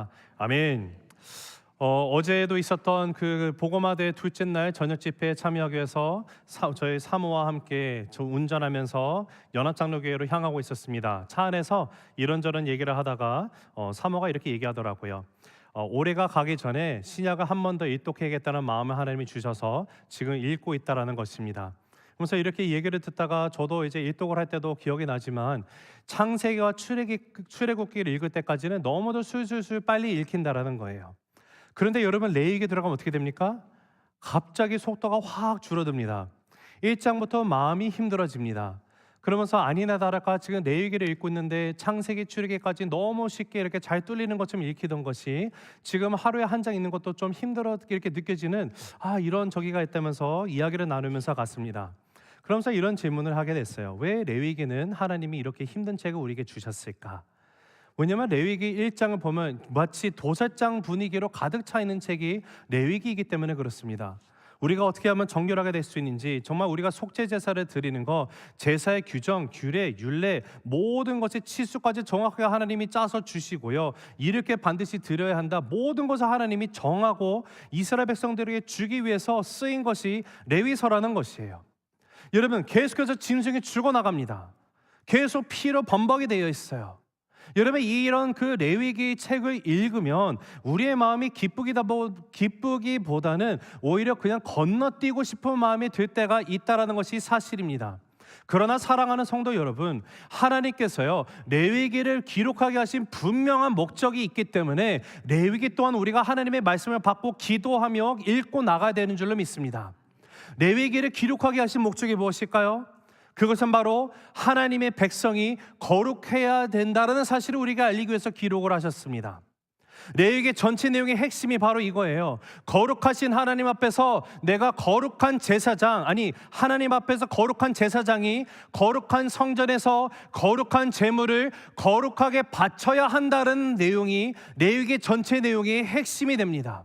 축복합니다. 아멘. 어제도 있었던 그 복음화대 둘째 날 저녁 집회에 참여하기 위해서 저희 사모와 함께 운전하면서 연합장로교회로 향하고 있었습니다. 차 안에서 이런저런 얘기를 하다가 사모가 이렇게 얘기하더라고요. 올해가 가기 전에 신약을 한 번 더 일독해야겠다는 마음을 하나님이 주셔서 지금 읽고 있다라는 것입니다. 그래서 이렇게 얘기를 듣다가 저도 이제 일독을 할 때도 기억이 나지만 창세기와 출애굽기를 읽을 때까지는 너무도 술술술 빨리 읽힌다라는 거예요. 그런데 여러분 레위기에 들어가면 어떻게 됩니까? 갑자기 속도가 확 줄어듭니다. 1장부터 마음이 힘들어집니다. 그러면서 아니나 다를까 지금 레위기를 읽고 있는데 창세기 출애굽기까지 너무 쉽게 이렇게 잘 뚫리는 것처럼 읽히던 것이 지금 하루에 한 장 읽는 것도 좀 힘들어 이렇게 느껴지는 이런 저기가 있다면서 이야기를 나누면서 갔습니다. 그러면서 이런 질문을 하게 됐어요. 왜 레위기는 하나님이 이렇게 힘든 책을 우리에게 주셨을까? 왜냐하면 레위기 1장을 보면 마치 도살장 분위기로 가득 차 있는 책이 레위기이기 때문에 그렇습니다. 우리가 어떻게 하면 정결하게 될 수 있는지, 정말 우리가 속죄 제사를 드리는 거, 제사의 규정, 규례, 율례 모든 것의 치수까지 정확하게 하나님이 짜서 주시고요, 이렇게 반드시 드려야 한다, 모든 것을 하나님이 정하고 이스라엘 백성들에게 주기 위해서 쓰인 것이 레위서라는 것이에요. 여러분 계속해서 짐승이 죽어나갑니다. 계속 피로 범벅이 되어 있어요. 여러분 이런 그 레위기 책을 읽으면 우리의 마음이 기쁘기보다는 오히려 그냥 건너뛰고 싶은 마음이 들 때가 있다라는 것이 사실입니다. 그러나 사랑하는 성도 여러분, 하나님께서요 레위기를 기록하게 하신 분명한 목적이 있기 때문에 레위기 또한 우리가 하나님의 말씀을 받고 기도하며 읽고 나가야 되는 줄로 믿습니다. 레위기를 기록하게 하신 목적이 무엇일까요? 그것은 바로 하나님의 백성이 거룩해야 된다는 사실을 우리가 알리기 위해서 기록을 하셨습니다. 레위기 전체 내용의 핵심이 바로 이거예요. 거룩하신 하나님 앞에서 내가 거룩한 제사장, 하나님 앞에서 거룩한 제사장이 거룩한 성전에서 거룩한 제물을 거룩하게 바쳐야 한다는 내용이 레위기 전체 내용의 핵심이 됩니다.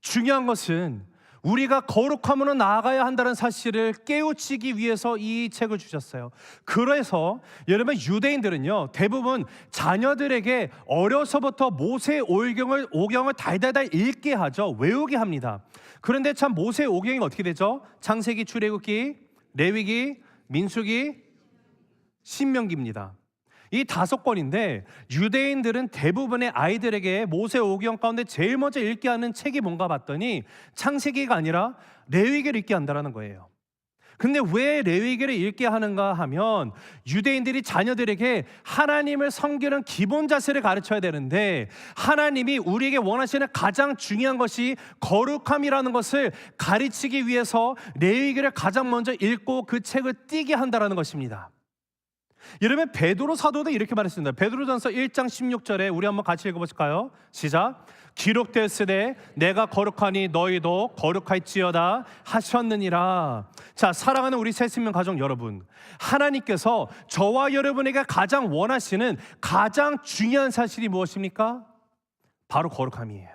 중요한 것은 우리가 거룩함으로 나아가야 한다는 사실을 깨우치기 위해서 이 책을 주셨어요. 그래서 여러분 유대인들은요 대부분 자녀들에게 어려서부터 모세 오경을 달달달 읽게 하죠. 외우게 합니다. 그런데 참 모세 오경이 어떻게 되죠? 창세기, 출애굽기, 레위기, 민수기, 신명기입니다. 이 5권인데 유대인들은 대부분의 아이들에게 모세 오경 가운데 제일 먼저 읽게 하는 책이 뭔가 봤더니 창세기가 아니라 레위기를 읽게 한다는 거예요. 근데 왜 레위기를 읽게 하는가 하면 유대인들이 자녀들에게 하나님을 섬기는 기본 자세를 가르쳐야 되는데 하나님이 우리에게 원하시는 가장 중요한 것이 거룩함이라는 것을 가르치기 위해서 레위기를 가장 먼저 읽고 그 책을 띄게 한다는 것입니다. 여러분 베드로 사도도 이렇게 말했습니다. 베드로전서 1장 16절에 우리 한번 같이 읽어보실까요? 시작. 기록되었으되 내가 거룩하니 너희도 거룩할지어다 하셨느니라. 자, 사랑하는 우리 새신명 가족 여러분, 하나님께서 저와 여러분에게 가장 원하시는 가장 중요한 사실이 무엇입니까? 바로 거룩함이에요.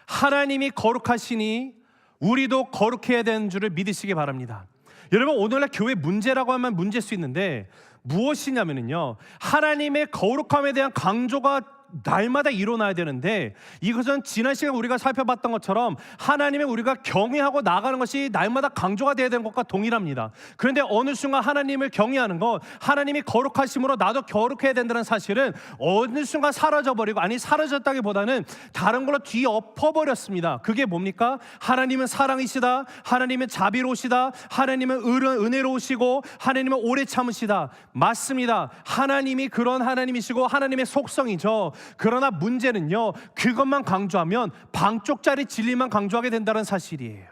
하나님이 거룩하시니 우리도 거룩해야 되는 줄을 믿으시기 바랍니다. 여러분 오늘날 교회 문제라고 하면 문제일 수 있는데 무엇이냐면요, 하나님의 거룩함에 대한 강조가 날마다 일어나야 되는데 이것은 지난 시간 우리가 살펴봤던 것처럼 하나님의 우리가 경외하고 나가는 것이 날마다 강조가 되어야 되는 것과 동일합니다. 그런데 어느 순간 하나님을 경외하는 것, 하나님이 거룩하심으로 나도 거룩해야 된다는 사실은 어느 순간 사라져버리고, 사라졌다기보다는 다른 걸로 뒤엎어버렸습니다. 그게 뭡니까? 하나님은 사랑이시다, 하나님은 자비로우시다, 하나님은 은혜로우시고 하나님은 오래 참으시다. 맞습니다. 하나님이 그런 하나님이시고 하나님의 속성이죠. 그러나 문제는요, 그것만 강조하면 반쪽짜리 진리만 강조하게 된다는 사실이에요.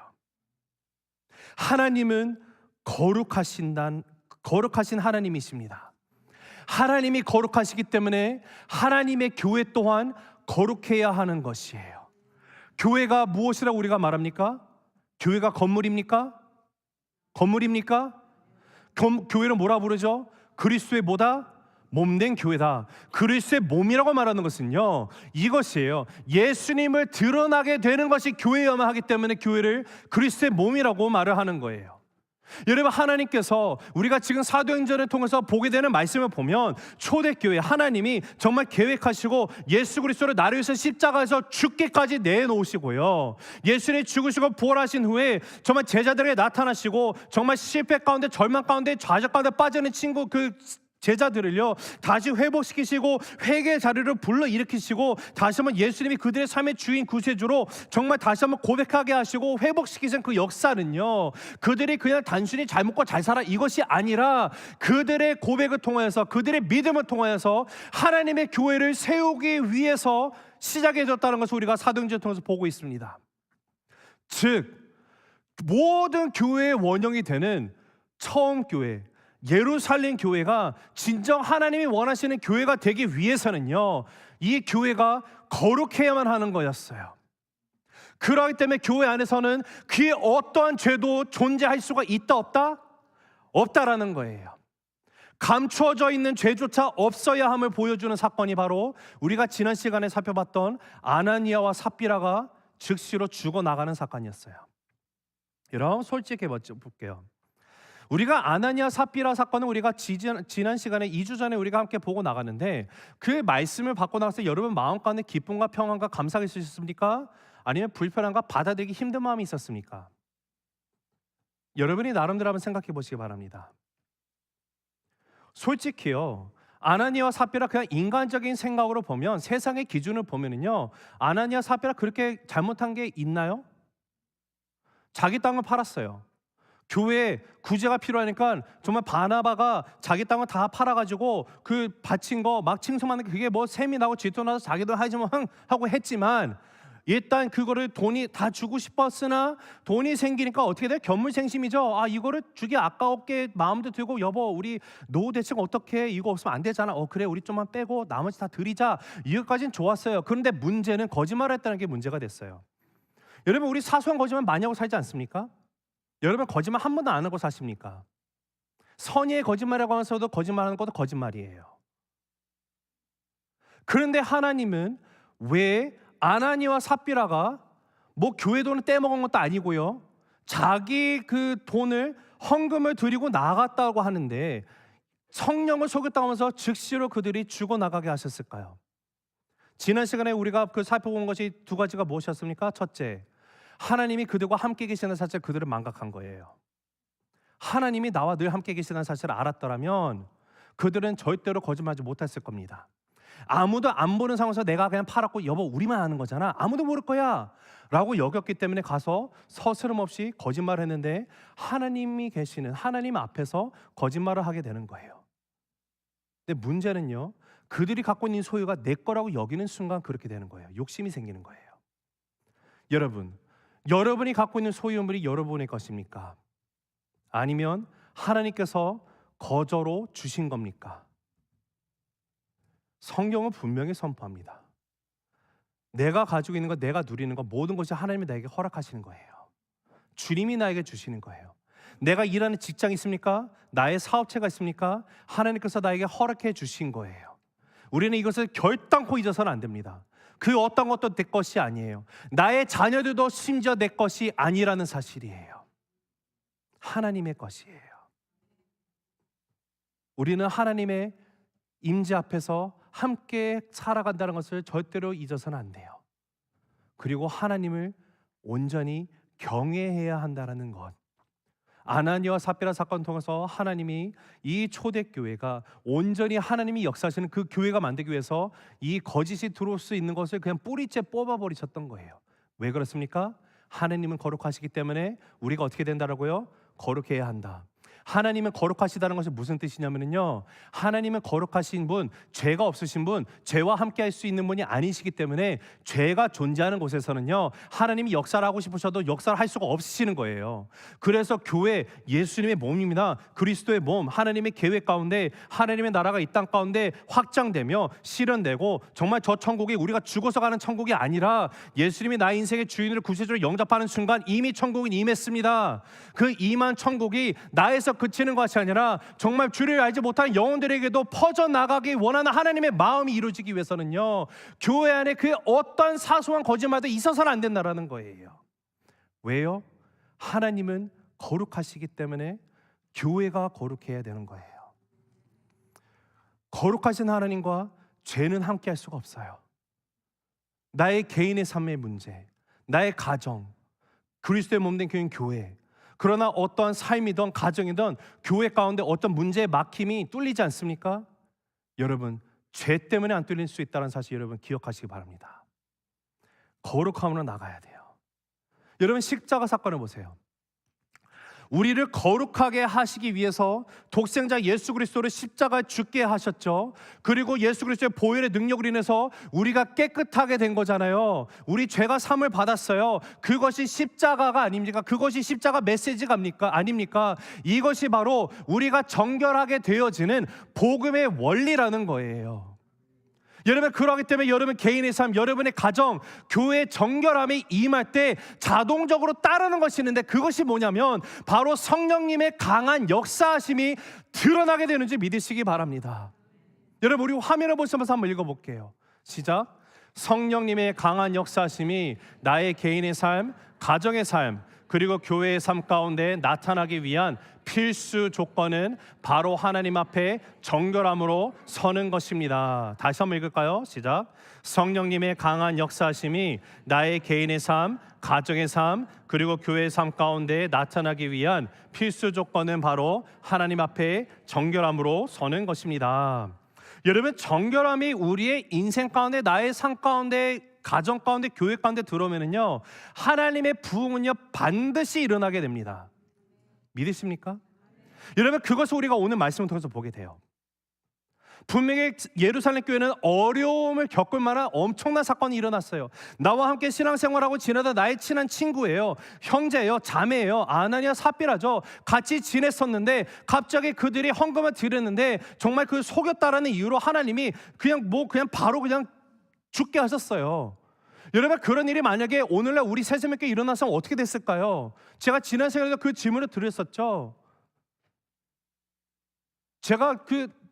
하나님은 거룩하신 하나님이십니다. 하나님이 거룩하시기 때문에 하나님의 교회 또한 거룩해야 하는 것이에요. 교회가 무엇이라고 우리가 말합니까? 교회가 건물입니까? 건물입니까? 교회를 뭐라 부르죠? 그리스도의 뭐다? 몸된 교회다. 그리스도의 몸이라고 말하는 것은요, 이것이에요. 예수님을 드러나게 되는 것이 교회여야만 하기 때문에 교회를 그리스도의 몸이라고 말을 하는 거예요. 여러분, 하나님께서 우리가 지금 사도행전을 통해서 보게 되는 말씀을 보면 초대교회 하나님이 정말 계획하시고 예수 그리스도를 나를 위해서 십자가에서 죽기까지 내놓으시고요, 예수님이 죽으시고 부활하신 후에 정말 제자들에게 나타나시고 정말 실패 가운데, 절망 가운데, 좌절 가운데 빠지는 친구 그 제자들을요 다시 회복시키시고 회개의 자리를 불러일으키시고 다시 한번 예수님이 그들의 삶의 주인 구세주로 정말 다시 한번 고백하게 하시고 회복시키신 그 역사는요, 그들이 그냥 단순히 잘 먹고 잘 살아 이것이 아니라 그들의 고백을 통하여서, 그들의 믿음을 통하여서 하나님의 교회를 세우기 위해서 시작해졌다는 것을 우리가 사도행전을 통해서 보고 있습니다. 즉 모든 교회의 원형이 되는 처음 교회, 예루살렘 교회가 진정 하나님이 원하시는 교회가 되기 위해서는요, 이 교회가 거룩해야만 하는 거였어요. 그렇기 때문에 교회 안에서는 그 어떠한 죄도 존재할 수가 있다 없다? 없다라는 거예요. 감추어져 있는 죄조차 없어야 함을 보여주는 사건이 바로 우리가 지난 시간에 살펴봤던 아나니아와 삽비라가 즉시로 죽어나가는 사건이었어요. 여러분, 솔직히 볼게요. 우리가 아나니아 삽비라 사건은 우리가 지난 시간에 2주 전에 우리가 함께 보고 나갔는데, 그 말씀을 받고 나서 여러분 마음 가운데 기쁨과 평안과 감사가 있으셨습니까? 아니면 불편함과 받아들이기 힘든 마음이 있었습니까? 여러분이 나름대로 한번 생각해 보시기 바랍니다. 솔직히요, 아나니아와 삽비라 그냥 인간적인 생각으로 보면, 세상의 기준을 보면은요, 아나니아 삽비라 그렇게 잘못한 게 있나요? 자기 땅을 팔았어요. 교회에 구제가 필요하니까 정말 바나바가 자기 땅을 다 팔아가지고 그 바친 거 막 칭송하는 게 그게 뭐 셈이 나고 질투 나서 자기도 하지만 하고 했지만, 일단 그거를 돈이 다 주고 싶었으나 돈이 생기니까 어떻게 돼? 견물생심이죠. 아, 이거를 주기 아까웠게 마음도 들고, 여보 우리 노후 대책 어떻게 해? 이거 없으면 안 되잖아. 그래 우리 좀만 빼고 나머지 다 드리자. 이것까지는 좋았어요. 그런데 문제는 거짓말을 했다는 게 문제가 됐어요. 여러분, 우리 사소한 거짓말 많이 하고 살지 않습니까? 여러분, 거짓말 한 번도 안 하고 사십니까? 선의의 거짓말이라고 하면서도 거짓말하는 것도 거짓말이에요. 그런데 하나님은 왜 아나니와 삽비라가 뭐 교회 돈을 떼먹은 것도 아니고요, 자기 그 돈을 헌금을 드리고 나갔다고 하는데 성령을 속였다고 하면서 즉시로 그들이 죽어나가게 하셨을까요? 지난 시간에 우리가 그 살펴본 것이 두 가지가 무엇이었습니까? 첫째, 하나님이 그들과 함께 계시는 사실, 그들을 망각한 거예요. 하나님이 나와 늘 함께 계시는 사실을 알았더라면 그들은 절대로 거짓말하지 못했을 겁니다. 아무도 안 보는 상황에서 내가 그냥 팔았고 여보 우리만 아는 거잖아, 아무도 모를 거야 라고 여겼기 때문에 가서 서스럼 없이 거짓말을 했는데, 하나님이 계시는 하나님 앞에서 거짓말을 하게 되는 거예요. 근데 문제는요, 그들이 갖고 있는 소유가 내 거라고 여기는 순간 그렇게 되는 거예요. 욕심이 생기는 거예요. 여러분이 갖고 있는 소유물이 여러분의 것입니까? 아니면 하나님께서 거저로 주신 겁니까? 성경은 분명히 선포합니다. 내가 가지고 있는 것, 내가 누리는 것, 모든 것이 하나님이 나에게 허락하시는 거예요. 주님이 나에게 주시는 거예요. 내가 일하는 직장이 있습니까? 나의 사업체가 있습니까? 하나님께서 나에게 허락해 주신 거예요. 우리는 이것을 결단코 잊어서는 안 됩니다. 그 어떤 것도 내 것이 아니에요. 나의 자녀들도 심지어 내 것이 아니라는 사실이에요. 하나님의 것이에요. 우리는 하나님의 임재 앞에서 함께 살아간다는 것을 절대로 잊어서는 안 돼요. 그리고 하나님을 온전히 경외해야 한다는 것. 아나니아와 삽비라 사건을 통해서 하나님이 이 초대교회가 온전히 하나님이 역사하시는 그 교회가 만들기 위해서 이 거짓이 들어올 수 있는 것을 그냥 뿌리째 뽑아버리셨던 거예요. 왜 그렇습니까? 하나님은 거룩하시기 때문에 우리가 어떻게 된다라고요? 거룩해야 한다. 하나님은 거룩하시다는 것이 무슨 뜻이냐면요, 하나님은 거룩하신 분, 죄가 없으신 분, 죄와 함께 할 수 있는 분이 아니시기 때문에 죄가 존재하는 곳에서는요, 하나님이 역사를 하고 싶으셔도 역사를 할 수가 없으시는 거예요. 그래서 교회, 예수님의 몸입니다. 그리스도의 몸, 하나님의 계획 가운데 하나님의 나라가 이 땅 가운데 확장되며 실현되고, 정말 저 천국이 우리가 죽어서 가는 천국이 아니라 예수님이 나의 인생의 주인으로 구세주로 영접하는 순간 이미 천국은 임했습니다. 그 임한 천국이 나에서 그치는 것이 아니라 정말 주를 알지 못하는 영혼들에게도 퍼져나가기 원하는 하나님의 마음이 이루어지기 위해서는요, 교회 안에 그 어떤 사소한 거짓말도 있어서는 안 된다라는 거예요. 왜요? 하나님은 거룩하시기 때문에 교회가 거룩해야 되는 거예요. 거룩하신 하나님과 죄는 함께 할 수가 없어요. 나의 개인의 삶의 문제, 나의 가정, 그리스도의 몸된 교회, 그러나 어떠한 삶이든 가정이든 교회 가운데 어떤 문제의 막힘이 뚫리지 않습니까? 여러분, 죄 때문에 안 뚫릴 수 있다는 사실 여러분 기억하시기 바랍니다. 거룩함으로 나가야 돼요. 여러분, 십자가 사건을 보세요. 우리를 거룩하게 하시기 위해서 독생자 예수 그리스도를 십자가에 죽게 하셨죠. 그리고 예수 그리스도의 보혈의 능력으로 인해서 우리가 깨끗하게 된 거잖아요. 우리 죄가 사함을 받았어요. 그것이 십자가가 아닙니까? 그것이 십자가 메시지가 아닙니까? 이것이 바로 우리가 정결하게 되어지는 복음의 원리라는 거예요. 여러분, 그러기 때문에 여러분 개인의 삶, 여러분의 가정, 교회의 정결함이 임할 때 자동적으로 따르는 것이 있는데, 그것이 뭐냐면 바로 성령님의 강한 역사하심이 드러나게 되는지 믿으시기 바랍니다. 여러분, 우리 화면을 보시면서 한번 읽어볼게요. 시작. 성령님의 강한 역사하심이 나의 개인의 삶, 가정의 삶, 그리고 교회의 삶 가운데 나타나기 위한 필수 조건은 바로 하나님 앞에 정결함으로 서는 것입니다. 다시 한번 읽을까요? 시작. 성령님의 강한 역사하심이 나의 개인의 삶, 가정의 삶, 그리고 교회의 삶 가운데 나타나기 위한 필수 조건은 바로 하나님 앞에 정결함으로 서는 것입니다. 여러분, 정결함이 우리의 인생 가운데, 나의 삶 가운데, 가정 가운데, 교회 가운데 들어오면은요, 하나님의 부흥은요 반드시 일어나게 됩니다. 믿으십니까? 여러분, 그것을 우리가 오늘 말씀을 통해서 보게 돼요. 분명히 예루살렘 교회는 어려움을 겪을 만한 엄청난 사건이 일어났어요. 나와 함께 신앙생활하고 지내다 나의 친한 친구예요, 형제예요, 자매예요, 아나니아 삽비라죠. 같이 지냈었는데 갑자기 그들이 헌금을 드렸는데 정말 그 속였다라는 이유로 하나님이 그냥 바로 죽게 하셨어요. 여러분, 그런 일이 만약에 오늘날 우리 새새롭게 일어나서 어떻게 됐을까요? 제가 지난 시간에도 그 질문을 드렸었죠. 제가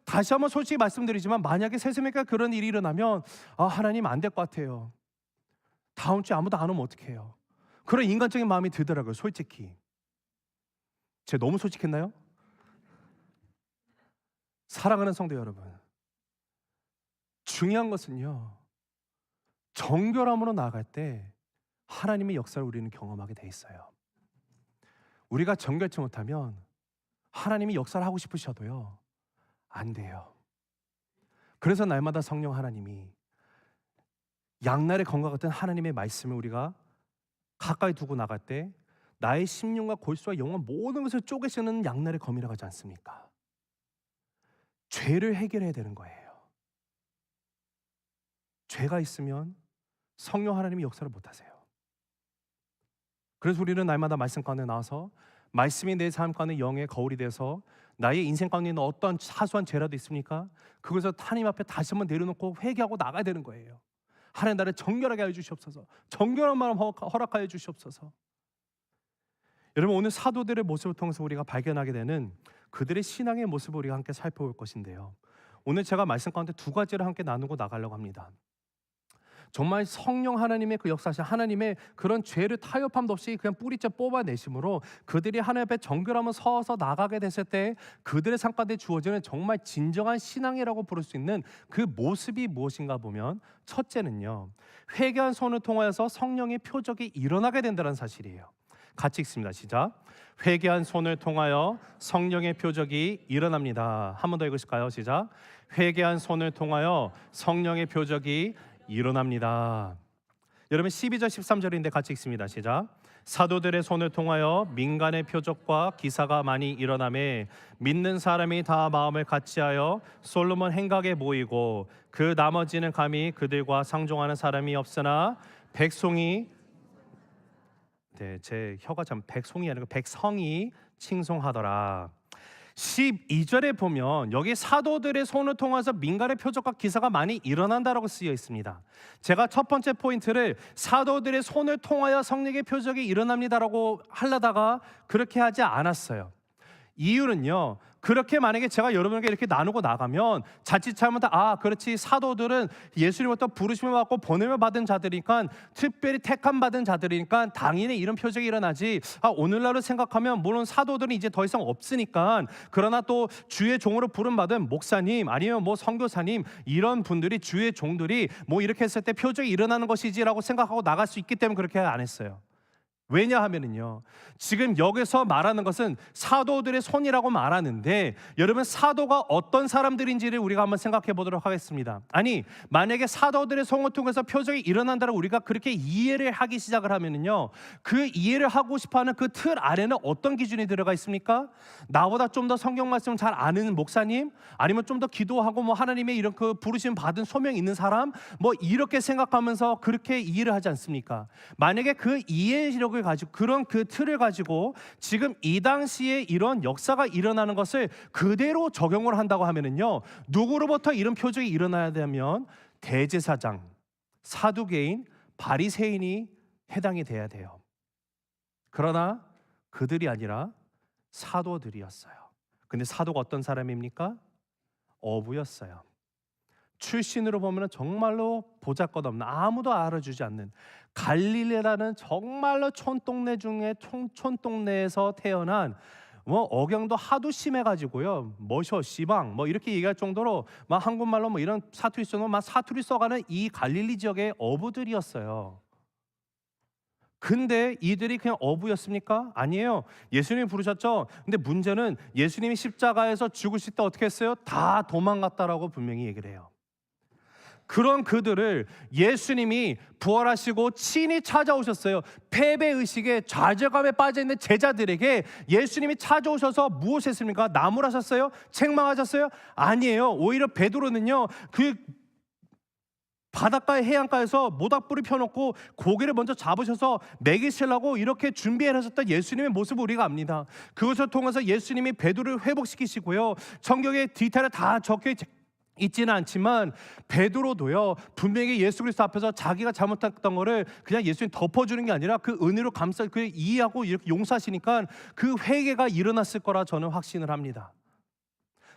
다시 한번 솔직히 말씀드리지만, 만약에 새새롭게 그런 일이 일어나면 하나님 안 될 것 같아요. 다음 주에 아무도 안 오면 어떡해요? 그런 인간적인 마음이 들더라고요. 솔직히 제가 너무 솔직했나요? 사랑하는 성도 여러분, 중요한 것은요, 정결함으로 나아갈 때 하나님의 역사를 우리는 경험하게 돼 있어요. 우리가 정결치 못하면 하나님이 역사를 하고 싶으셔도요 안 돼요. 그래서 날마다 성령 하나님이 양날의 검과 같은 하나님의 말씀을 우리가 가까이 두고 나갈 때 나의 심령과 골수와 영혼 모든 것을 쪼개시는 양날의 검이라고 하지 않습니까? 죄를 해결해야 되는 거예요. 죄가 있으면 성령 하나님이 역사를 못하세요. 그래서 우리는 날마다 말씀 가운데 나와서 말씀이 내 삶 가운데 영의 거울이 돼서 나의 인생 가운데 있는 어떤 사소한 죄라도 있습니까? 그것을 하나님 앞에 다시 한번 내려놓고 회개하고 나가야 되는 거예요. 하나님, 나를 정결하게 하여 주시옵소서. 정결한 마음 허락하여 주시옵소서. 여러분, 오늘 사도들의 모습을 통해서 우리가 발견하게 되는 그들의 신앙의 모습을 우리가 함께 살펴볼 것인데요, 오늘 제가 말씀 가운데 두 가지를 함께 나누고 나가려고 합니다. 정말 성령 하나님의 그 역사하신 하나님의 그런 죄를 타협함도 없이 그냥 뿌리째 뽑아내심으로 그들이 하나님 앞에 정결함을 서서 나가게 됐을 때 그들의 삶 가운데 주어지는 정말 진정한 신앙이라고 부를 수 있는 그 모습이 무엇인가 보면, 첫째는요, 회개한 손을 통하여서 성령의 표적이 일어나게 된다는 사실이에요. 같이 읽습니다. 시작. 회개한 손을 통하여 성령의 표적이 일어납니다. 한 번 더 읽으실까요? 시작. 회개한 손을 통하여 성령의 표적이 일어납니다. 여러분, 12절 13절인데 같이 읽습니다. 시작. 사도들의 손을 통하여 민간의 표적과 기사가 많이 일어나매 믿는 사람이 다 마음을 같이하여 솔로몬 행각에 모이고 그 나머지는 감히 그들과 상종하는 사람이 없으나 백성이 제 혀가 참 백송이 아니고 백성이 칭송하더라. 12절에 보면 여기 사도들의 손을 통해서 민간의 표적과 기사가 많이 일어난다라고 쓰여 있습니다. 제가 첫 번째 포인트를 사도들의 손을 통하여 성령의 표적이 일어납니다라고 하려다가 그렇게 하지 않았어요. 이유는요, 그렇게 만약에 제가 여러분에게 이렇게 나누고 나가면 자칫 잘못하면 그렇지, 사도들은 예수님부터 부르심을 받고 보냄을 받은 자들이니까, 특별히 택함 받은 자들이니까 당연히 이런 표적이 일어나지. 오늘날을 생각하면 물론 사도들은 이제 더 이상 없으니까, 그러나 또 주의 종으로 부름 받은 목사님 아니면 뭐 선교사님, 이런 분들이, 주의 종들이 뭐 이렇게 했을 때 표적이 일어나는 것이지라고 생각하고 나갈 수 있기 때문에 그렇게 안 했어요. 왜냐하면은요, 지금 여기서 말하는 것은 사도들의 손이라고 말하는데, 여러분, 사도가 어떤 사람들인지를 우리가 한번 생각해 보도록 하겠습니다. 아니, 만약에 사도들의 손을 통해서 표적이 일어난다고 우리가 그렇게 이해를 하기 시작을 하면은요, 그 이해를 하고 싶어하는 그 틀 안에는 어떤 기준이 들어가 있습니까? 나보다 좀 더 성경 말씀을 잘 아는 목사님, 아니면 좀 더 기도하고 뭐 하나님의 이런 그 부르심 받은 소명 있는 사람, 뭐 이렇게 생각하면서 그렇게 이해를 하지 않습니까? 만약에 그 이해력을 가지고, 그런 그 틀을 가지고 지금 이 당시에 이런 역사가 일어나는 것을 그대로 적용을 한다고 하면은요, 누구로부터 이런 표적이 일어나야 되면 대제사장, 사두개인, 바리새인이 해당이 돼야 돼요. 그러나 그들이 아니라 사도들이었어요. 근데 사도가 어떤 사람입니까? 어부였어요. 출신으로 보면 정말로 보잘것없는, 아무도 알아주지 않는, 갈릴리라는 정말로 촌동네 중에 촌동네에서 태어난, 뭐 억양도 하도 심해가지고요, 머셔 시방 뭐 이렇게 얘기할 정도로 막 한국말로 뭐 이런 사투리 써는 막 사투리 써가는 이 갈릴리 지역의 어부들이었어요. 근데 이들이 그냥 어부였습니까? 아니에요. 예수님이 부르셨죠. 근데 문제는 예수님이 십자가에서 죽으실 때 어떻게 했어요? 다 도망갔다라고 분명히 얘기를 해요. 그런 그들을 예수님이 부활하시고 친히 찾아오셨어요. 패배의식에 좌절감에 빠져있는 제자들에게 예수님이 찾아오셔서 무엇을 했습니까? 나무라셨어요? 책망하셨어요? 아니에요. 오히려 베드로는요, 그 바닷가의 해안가에서 모닥불을 펴놓고 고기를 먼저 잡으셔서 먹이시려고 이렇게 준비해하셨던 예수님의 모습을 우리가 압니다. 그것을 통해서 예수님이 베드로를 회복시키시고요, 성경에 디테일을 다 적혀 있지는 않지만 베드로도요, 분명히 예수 그리스도 앞에서 자기가 잘못했던 거를 그냥 예수님 덮어주는 게 아니라 그 은혜로 감싸, 그 이해하고 이렇게 용서하시니까 그 회개가 일어났을 거라 저는 확신을 합니다.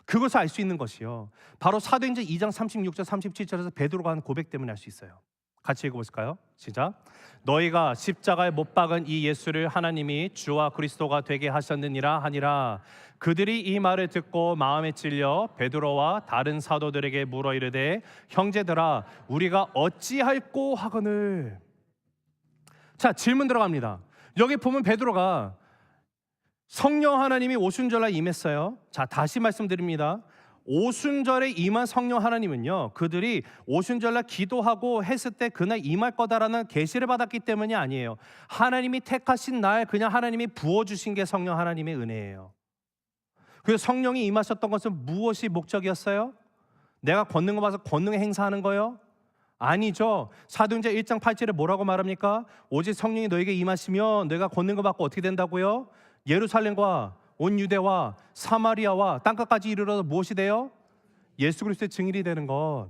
그것을 알 수 있는 것이요, 바로 사도행전 2장 36절 37절에서 베드로가 한 고백 때문에 알 수 있어요. 같이 읽어보실까요? 시작. 너희가 십자가에 못 박은 이 예수를 하나님이 주와 그리스도가 되게 하셨느니라 하니라. 그들이 이 말을 듣고 마음에 찔려 베드로와 다른 사도들에게 물어 이르되, 형제들아, 우리가 어찌할꼬 하거늘. 자, 질문 들어갑니다. 여기 보면 베드로가 성령 하나님이 오순절날 임했어요. 자, 다시 말씀드립니다. 오순절에 임한 성령 하나님은요, 그들이 오순절날 기도하고 했을 때 그날 임할 거다라는 계시를 받았기 때문이 아니에요. 하나님이 택하신 날 그냥 하나님이 부어주신 게 성령 하나님의 은혜예요. 그래서 성령이 임하셨던 것은 무엇이 목적이었어요? 내가 걷는 거 봐서 권능을 행사하는 거요? 아니죠. 사도행전 1장 8절에 뭐라고 말합니까? 오직 성령이 너에게 임하시면 너희가 걷는 거 받고 어떻게 된다고요? 예루살렘과 온 유대와 사마리아와 땅끝까지 이르러서 무엇이 돼요? 예수 그리스도의 증인이 되는 것.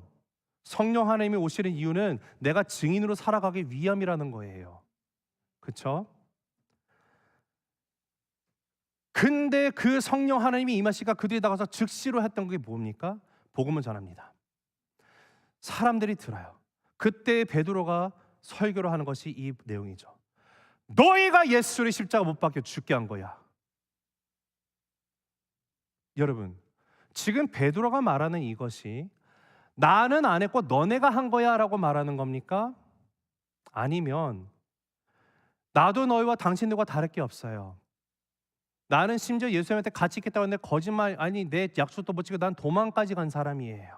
성령 하나님이 오시는 이유는 내가 증인으로 살아가기 위함이라는 거예요. 그렇죠? 근데 그 성령 하나님이 임하시니까 그들이 나가서 즉시로 했던 게 뭡니까? 복음을 전합니다. 사람들이 들어요. 그때 베드로가 설교를 하는 것이 이 내용이죠. 너희가 예수를 십자가 못 박혀 죽게 한 거야. 여러분, 지금 베드로가 말하는 이것이 나는 안 했고 너네가 한 거야 라고 말하는 겁니까? 아니면 나도 너희와 당신들과 다를 게 없어요. 나는 심지어 예수님한테 같이 있겠다고 했는데 거짓말, 아니 내 약속도 못 지키고 난 도망까지 간 사람이에요.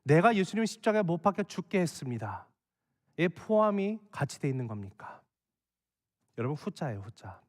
내가 예수님 십자가에 못 박혀 죽게 했습니다. 이 포함이 같이 돼 있는 겁니까? 여러분, 후자예요, 후자.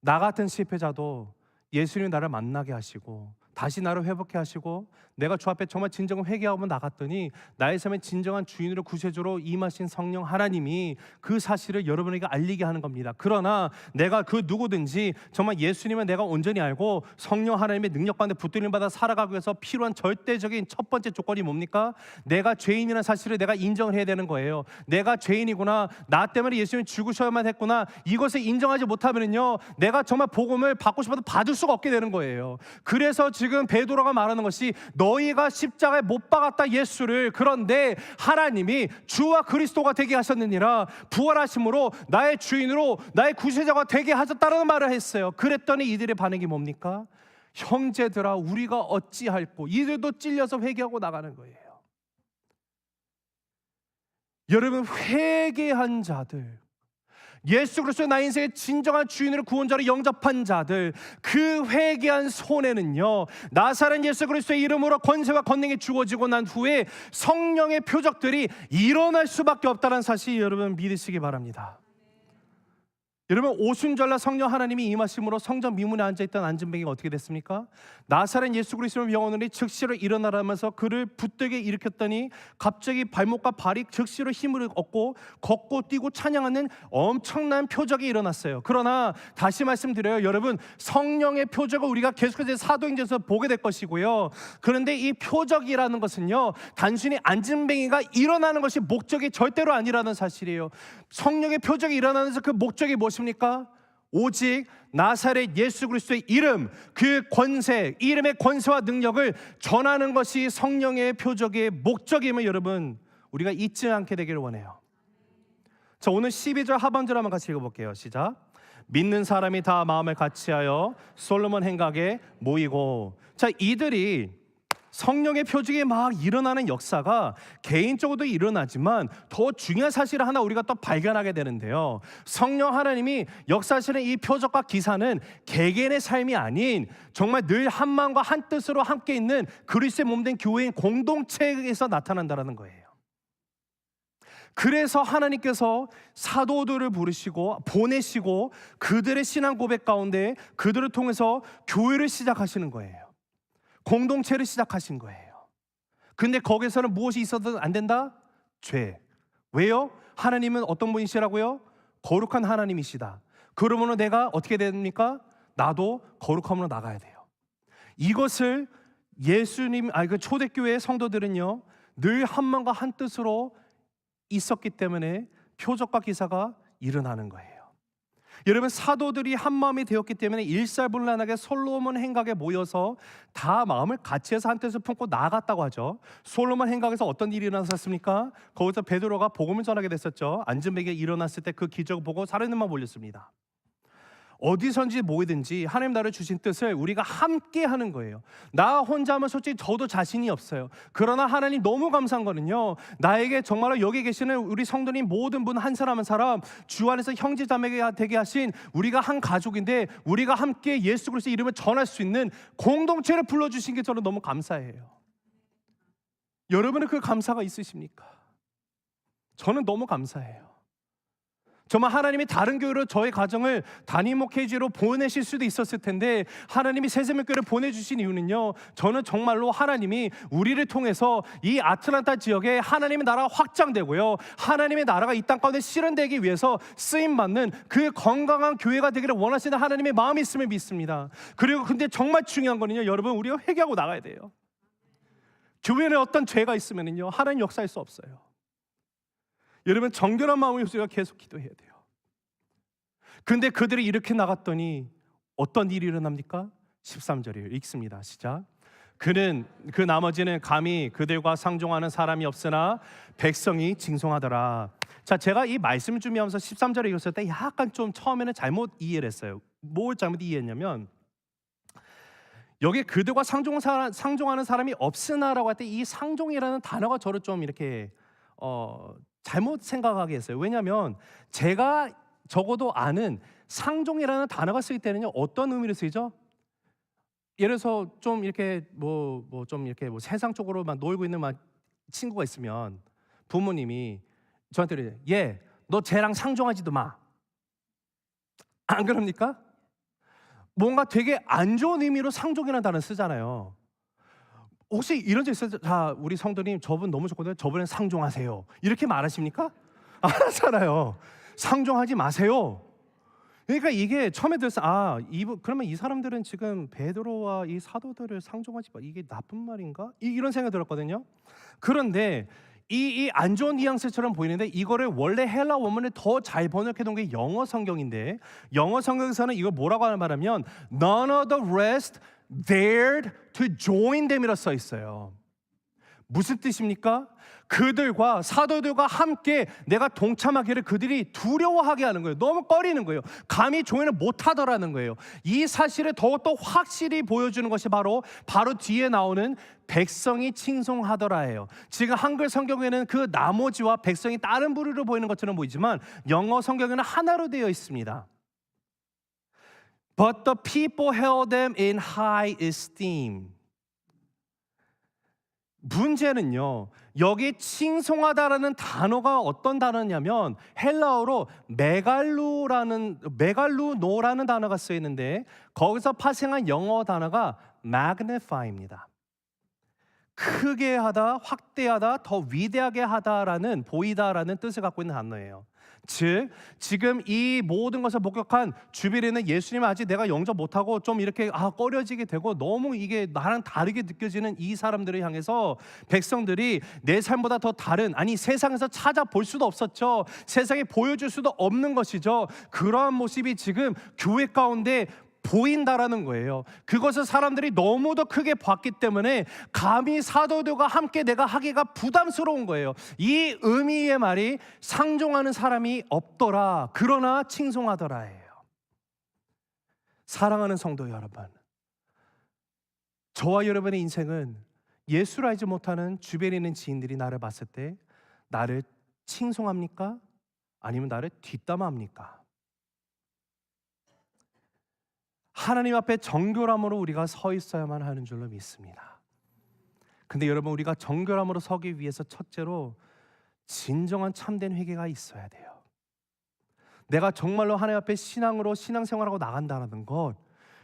나 같은 실패자도 예수님이 나를 만나게 하시고 다시 나를 회복해 하시고 내가 주 앞에 정말 진정한 회개하고 나갔더니 나의 삶의 진정한 주인으로 구세주로 임하신 성령 하나님이 그 사실을 여러분에게 알리게 하는 겁니다. 그러나 내가 그 누구든지 정말 예수님을 내가 온전히 알고 성령 하나님의 능력 가운데 붙들림 받아 살아가기 위해서 필요한 절대적인 첫 번째 조건이 뭡니까? 내가 죄인이라는 사실을 내가 인정을 해야 되는 거예요. 내가 죄인이구나, 나 때문에 예수님이 죽으셔야만 했구나, 이것을 인정하지 못하면요 내가 정말 복음을 받고 싶어도 받을 수가 없게 되는 거예요. 그래서 지금 베드로가 말하는 것이 너희가 십자가에 못 박았다 예수를, 그런데 하나님이 주와 그리스도가 되게 하셨느니라, 부활하심으로 나의 주인으로 나의 구세자가 되게 하셨다는 말을 했어요. 그랬더니 이들의 반응이 뭡니까? 형제들아 우리가 어찌할꼬, 이들도 찔려서 회개하고 나가는 거예요. 여러분, 회개한 자들, 예수 그리스도 나의 인생의 진정한 주인으로 구원자로 영접한 자들, 그 회개한 손에는요 나사렛 예수 그리스도의 이름으로 권세와 권능이 주어지고 난 후에 성령의 표적들이 일어날 수밖에 없다는 사실 여러분 믿으시기 바랍니다. 여러분, 오순절날 성령 하나님이 임하심으로 성전 미문에 앉아있던 안진뱅이가 어떻게 됐습니까? 나사렛 예수 그리스도의 명언으로 즉시로 일어나라면서 그를 붙들게 일으켰더니 갑자기 발목과 발이 즉시로 힘을 얻고 걷고 뛰고 찬양하는 엄청난 표적이 일어났어요. 그러나 다시 말씀드려요, 여러분, 성령의 표적을 우리가 계속해서 사도행전에서 보게 될 것이고요. 그런데 이 표적이라는 것은요 단순히 안진뱅이가 일어나는 것이 목적이 절대로 아니라는 사실이에요. 성령의 표적이 일어나면서 그 목적이 무엇입니까? 오직 나사렛 예수 그리스도의 이름, 그 권세, 이름의 권세와 능력을 전하는 것이 성령의 표적의 목적임을 여러분 우리가 잊지 않게 되기를 원해요. 자, 오늘 12절 하반절 한번 같이 읽어볼게요. 시작. 믿는 사람이 다 마음을 같이하여 솔로몬 행각에 모이고. 자, 이들이 성령의 표적이 막 일어나는 역사가 개인적으로도 일어나지만 더 중요한 사실을 하나 우리가 또 발견하게 되는데요, 성령 하나님이 역사하시는 이 표적과 기사는 개개인의 삶이 아닌 정말 늘 한 마음과 한 뜻으로 함께 있는 그리스도의 몸된 교회인 공동체에서 나타난다는 거예요. 그래서 하나님께서 사도들을 부르시고 보내시고 그들의 신앙 고백 가운데 그들을 통해서 교회를 시작하시는 거예요. 공동체를 시작하신 거예요. 근데 거기서는 무엇이 있어도 안 된다? 죄. 왜요? 하나님은 어떤 분이시라고요? 거룩한 하나님이시다. 그러면 내가 어떻게 됩니까? 나도 거룩함으로 나가야 돼요. 이것을 예수님, 그 초대교회의 성도들은요 늘 한 마음과 한 뜻으로 있었기 때문에 표적과 기사가 일어나는 거예요. 여러분, 사도들이 한 마음이 되었기 때문에 일사불란하게 솔로몬 행각에 모여서 다 마음을 같이 해서 한 뜻을 품고 나아갔다고 하죠. 솔로몬 행각에서 어떤 일이 일어났습니까? 거기서 베드로가 복음을 전하게 됐었죠. 안진뱅이가 일어났을 때 그 기적을 보고 사람들만 몰렸습니다. 어디선지 모이든지 하나님 나라를 주신 뜻을 우리가 함께 하는 거예요. 나 혼자 하면 솔직히 저도 자신이 없어요. 그러나 하나님 너무 감사한 거는요, 나에게 정말로 여기 계시는 우리 성도님 모든 분 한 사람 한 사람 주 안에서 형제 자매가 되게 하신 우리가 한 가족인데 우리가 함께 예수 그리스도의 이름을 전할 수 있는 공동체를 불러주신 게 저는 너무 감사해요. 여러분은 그 감사가 있으십니까? 저는 너무 감사해요. 정말 하나님이 다른 교회로 저의 가정을 단임 목회지로 보내실 수도 있었을 텐데 하나님이 새세명교회를 보내주신 이유는요, 저는 정말로 하나님이 우리를 통해서 이 아틀란타 지역에 하나님의 나라가 확장되고요, 하나님의 나라가 이 땅 가운데 실현되기 위해서 쓰임받는 그 건강한 교회가 되기를 원하시는 하나님의 마음이 있음을 믿습니다. 그리고 근데 정말 중요한 거는요, 여러분, 우리가 회개하고 나가야 돼요. 교회에 어떤 죄가 있으면요 하나님 역사할 수 없어요. 여러분, 정결한 마음으로 우리가 계속 기도해야 돼요. 근데 그들이 이렇게 나갔더니 어떤 일이 일어납니까? 13절이에요. 읽습니다. 시작. 그는 그 나머지는 감히 그들과 상종하는 사람이 없으나 백성이 징송하더라. 자, 제가 이 말씀을 준비하면서 13절을 읽었을 때 약간 좀 처음에는 잘못 이해를 했어요. 뭘 잘못 이해했냐면, 여기 그들과 상종하는 사람이 없으나라고 할 때 이 상종이라는 단어가 저를 좀 이렇게 잘못 생각하게 했어요. 왜냐하면 제가 적어도 아는 상종이라는 단어가 쓰일 때는요 어떤 의미로 쓰이죠? 예를 들어서 좀 이렇게 좀 이렇게 세상적으로만 놀고 있는 친구가 있으면 부모님이 저한테 그래요. 얘, 너 쟤랑 상종하지도 마. 안 그럽니까? 뭔가 되게 안 좋은 의미로 상종이라는 단어 쓰잖아요. 혹시 이런 적 있어요? 자, 우리 성도님 저분 너무 좋거든요. 저분은 상종하세요. 이렇게 말하십니까? 안 하잖아요. 상종하지 마세요. 그러니까 이게 처음에 들었어. 그러면 이 사람들은 지금 베드로와 이 사도들을 상종하지 마. 이게 나쁜 말인가? 이런 생각이 들었거든요. 그런데 이 안 좋은 뉘앙스처럼 보이는데 이거를 원래 헬라 원문을 더 잘 번역해 놓은 게 영어 성경인데, 영어 성경에서는 이걸 뭐라고 말하면 none of the rest dared to join them이라 써 있어요. 무슨 뜻입니까? 그들과 사도들과 함께 내가 동참하기를 그들이 두려워하게 하는 거예요. 너무 꺼리는 거예요. 감히 조인을 못하더라는 거예요. 이 사실을 더욱더 확실히 보여주는 것이 바로 뒤에 나오는 백성이 칭송하더라예요. 지금 한글 성경에는 그 나머지와 백성이 다른 부류로 보이는 것처럼 보이지만 영어 성경에는 하나로 되어 있습니다. But the people held them in high esteem. 문제는요, 여기 칭송하다라는 단어가 어떤 단어냐면 헬라어로 메갈루노라는 단어가 쓰여 있는데 거기서 파생한 영어 단어가 magnify입니다. 크게 하다, 확대하다, 더 위대하게 하다라는, 보이다라는 뜻을 갖고 있는 단어예요. 즉 지금 이 모든 것을 목격한 주변에는 예수님 아직 내가 영접 못하고 좀 이렇게 꺼려지게 되고 너무 이게 나랑 다르게 느껴지는 이 사람들을 향해서 백성들이 내 삶보다 더 다른, 아니 세상에서 찾아볼 수도 없었죠. 세상에 보여줄 수도 없는 것이죠. 그러한 모습이 지금 교회 가운데 보인다라는 거예요. 그것을 사람들이 너무도 크게 봤기 때문에 감히 사도들과 함께 내가 하기가 부담스러운 거예요. 이 의미의 말이 상종하는 사람이 없더라, 그러나 칭송하더라예요. 사랑하는 성도 여러분, 저와 여러분의 인생은 예수를 알지 못하는 주변에 있는 지인들이 나를 봤을 때 나를 칭송합니까? 아니면 나를 뒷담화합니까? 하나님 앞에 정결함으로 우리가 서 있어야만 하는 줄로 믿습니다. 근데 여러분, 우리가 정결함으로 서기 위해서 첫째로 진정한 참된 회개가 있어야 돼요. 내가 정말로 하나님 앞에 신앙으로 신앙생활하고 나간다는 것,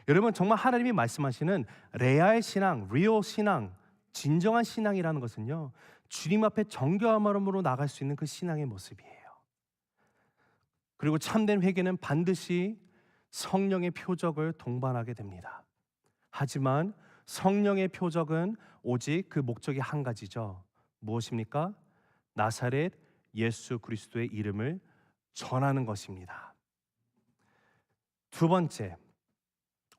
여러분 정말 하나님이 말씀하시는 레알 신앙, 리얼 신앙, 진정한 신앙이라는 것은요, 주님 앞에 정결함으로 나갈 수 있는 그 신앙의 모습이에요. 그리고 참된 회개는 반드시 성령의 표적을 동반하게 됩니다. 하지만 성령의 표적은 오직 그 목적이 한 가지죠. 무엇입니까? 나사렛 예수 그리스도의 이름을 전하는 것입니다. 두 번째,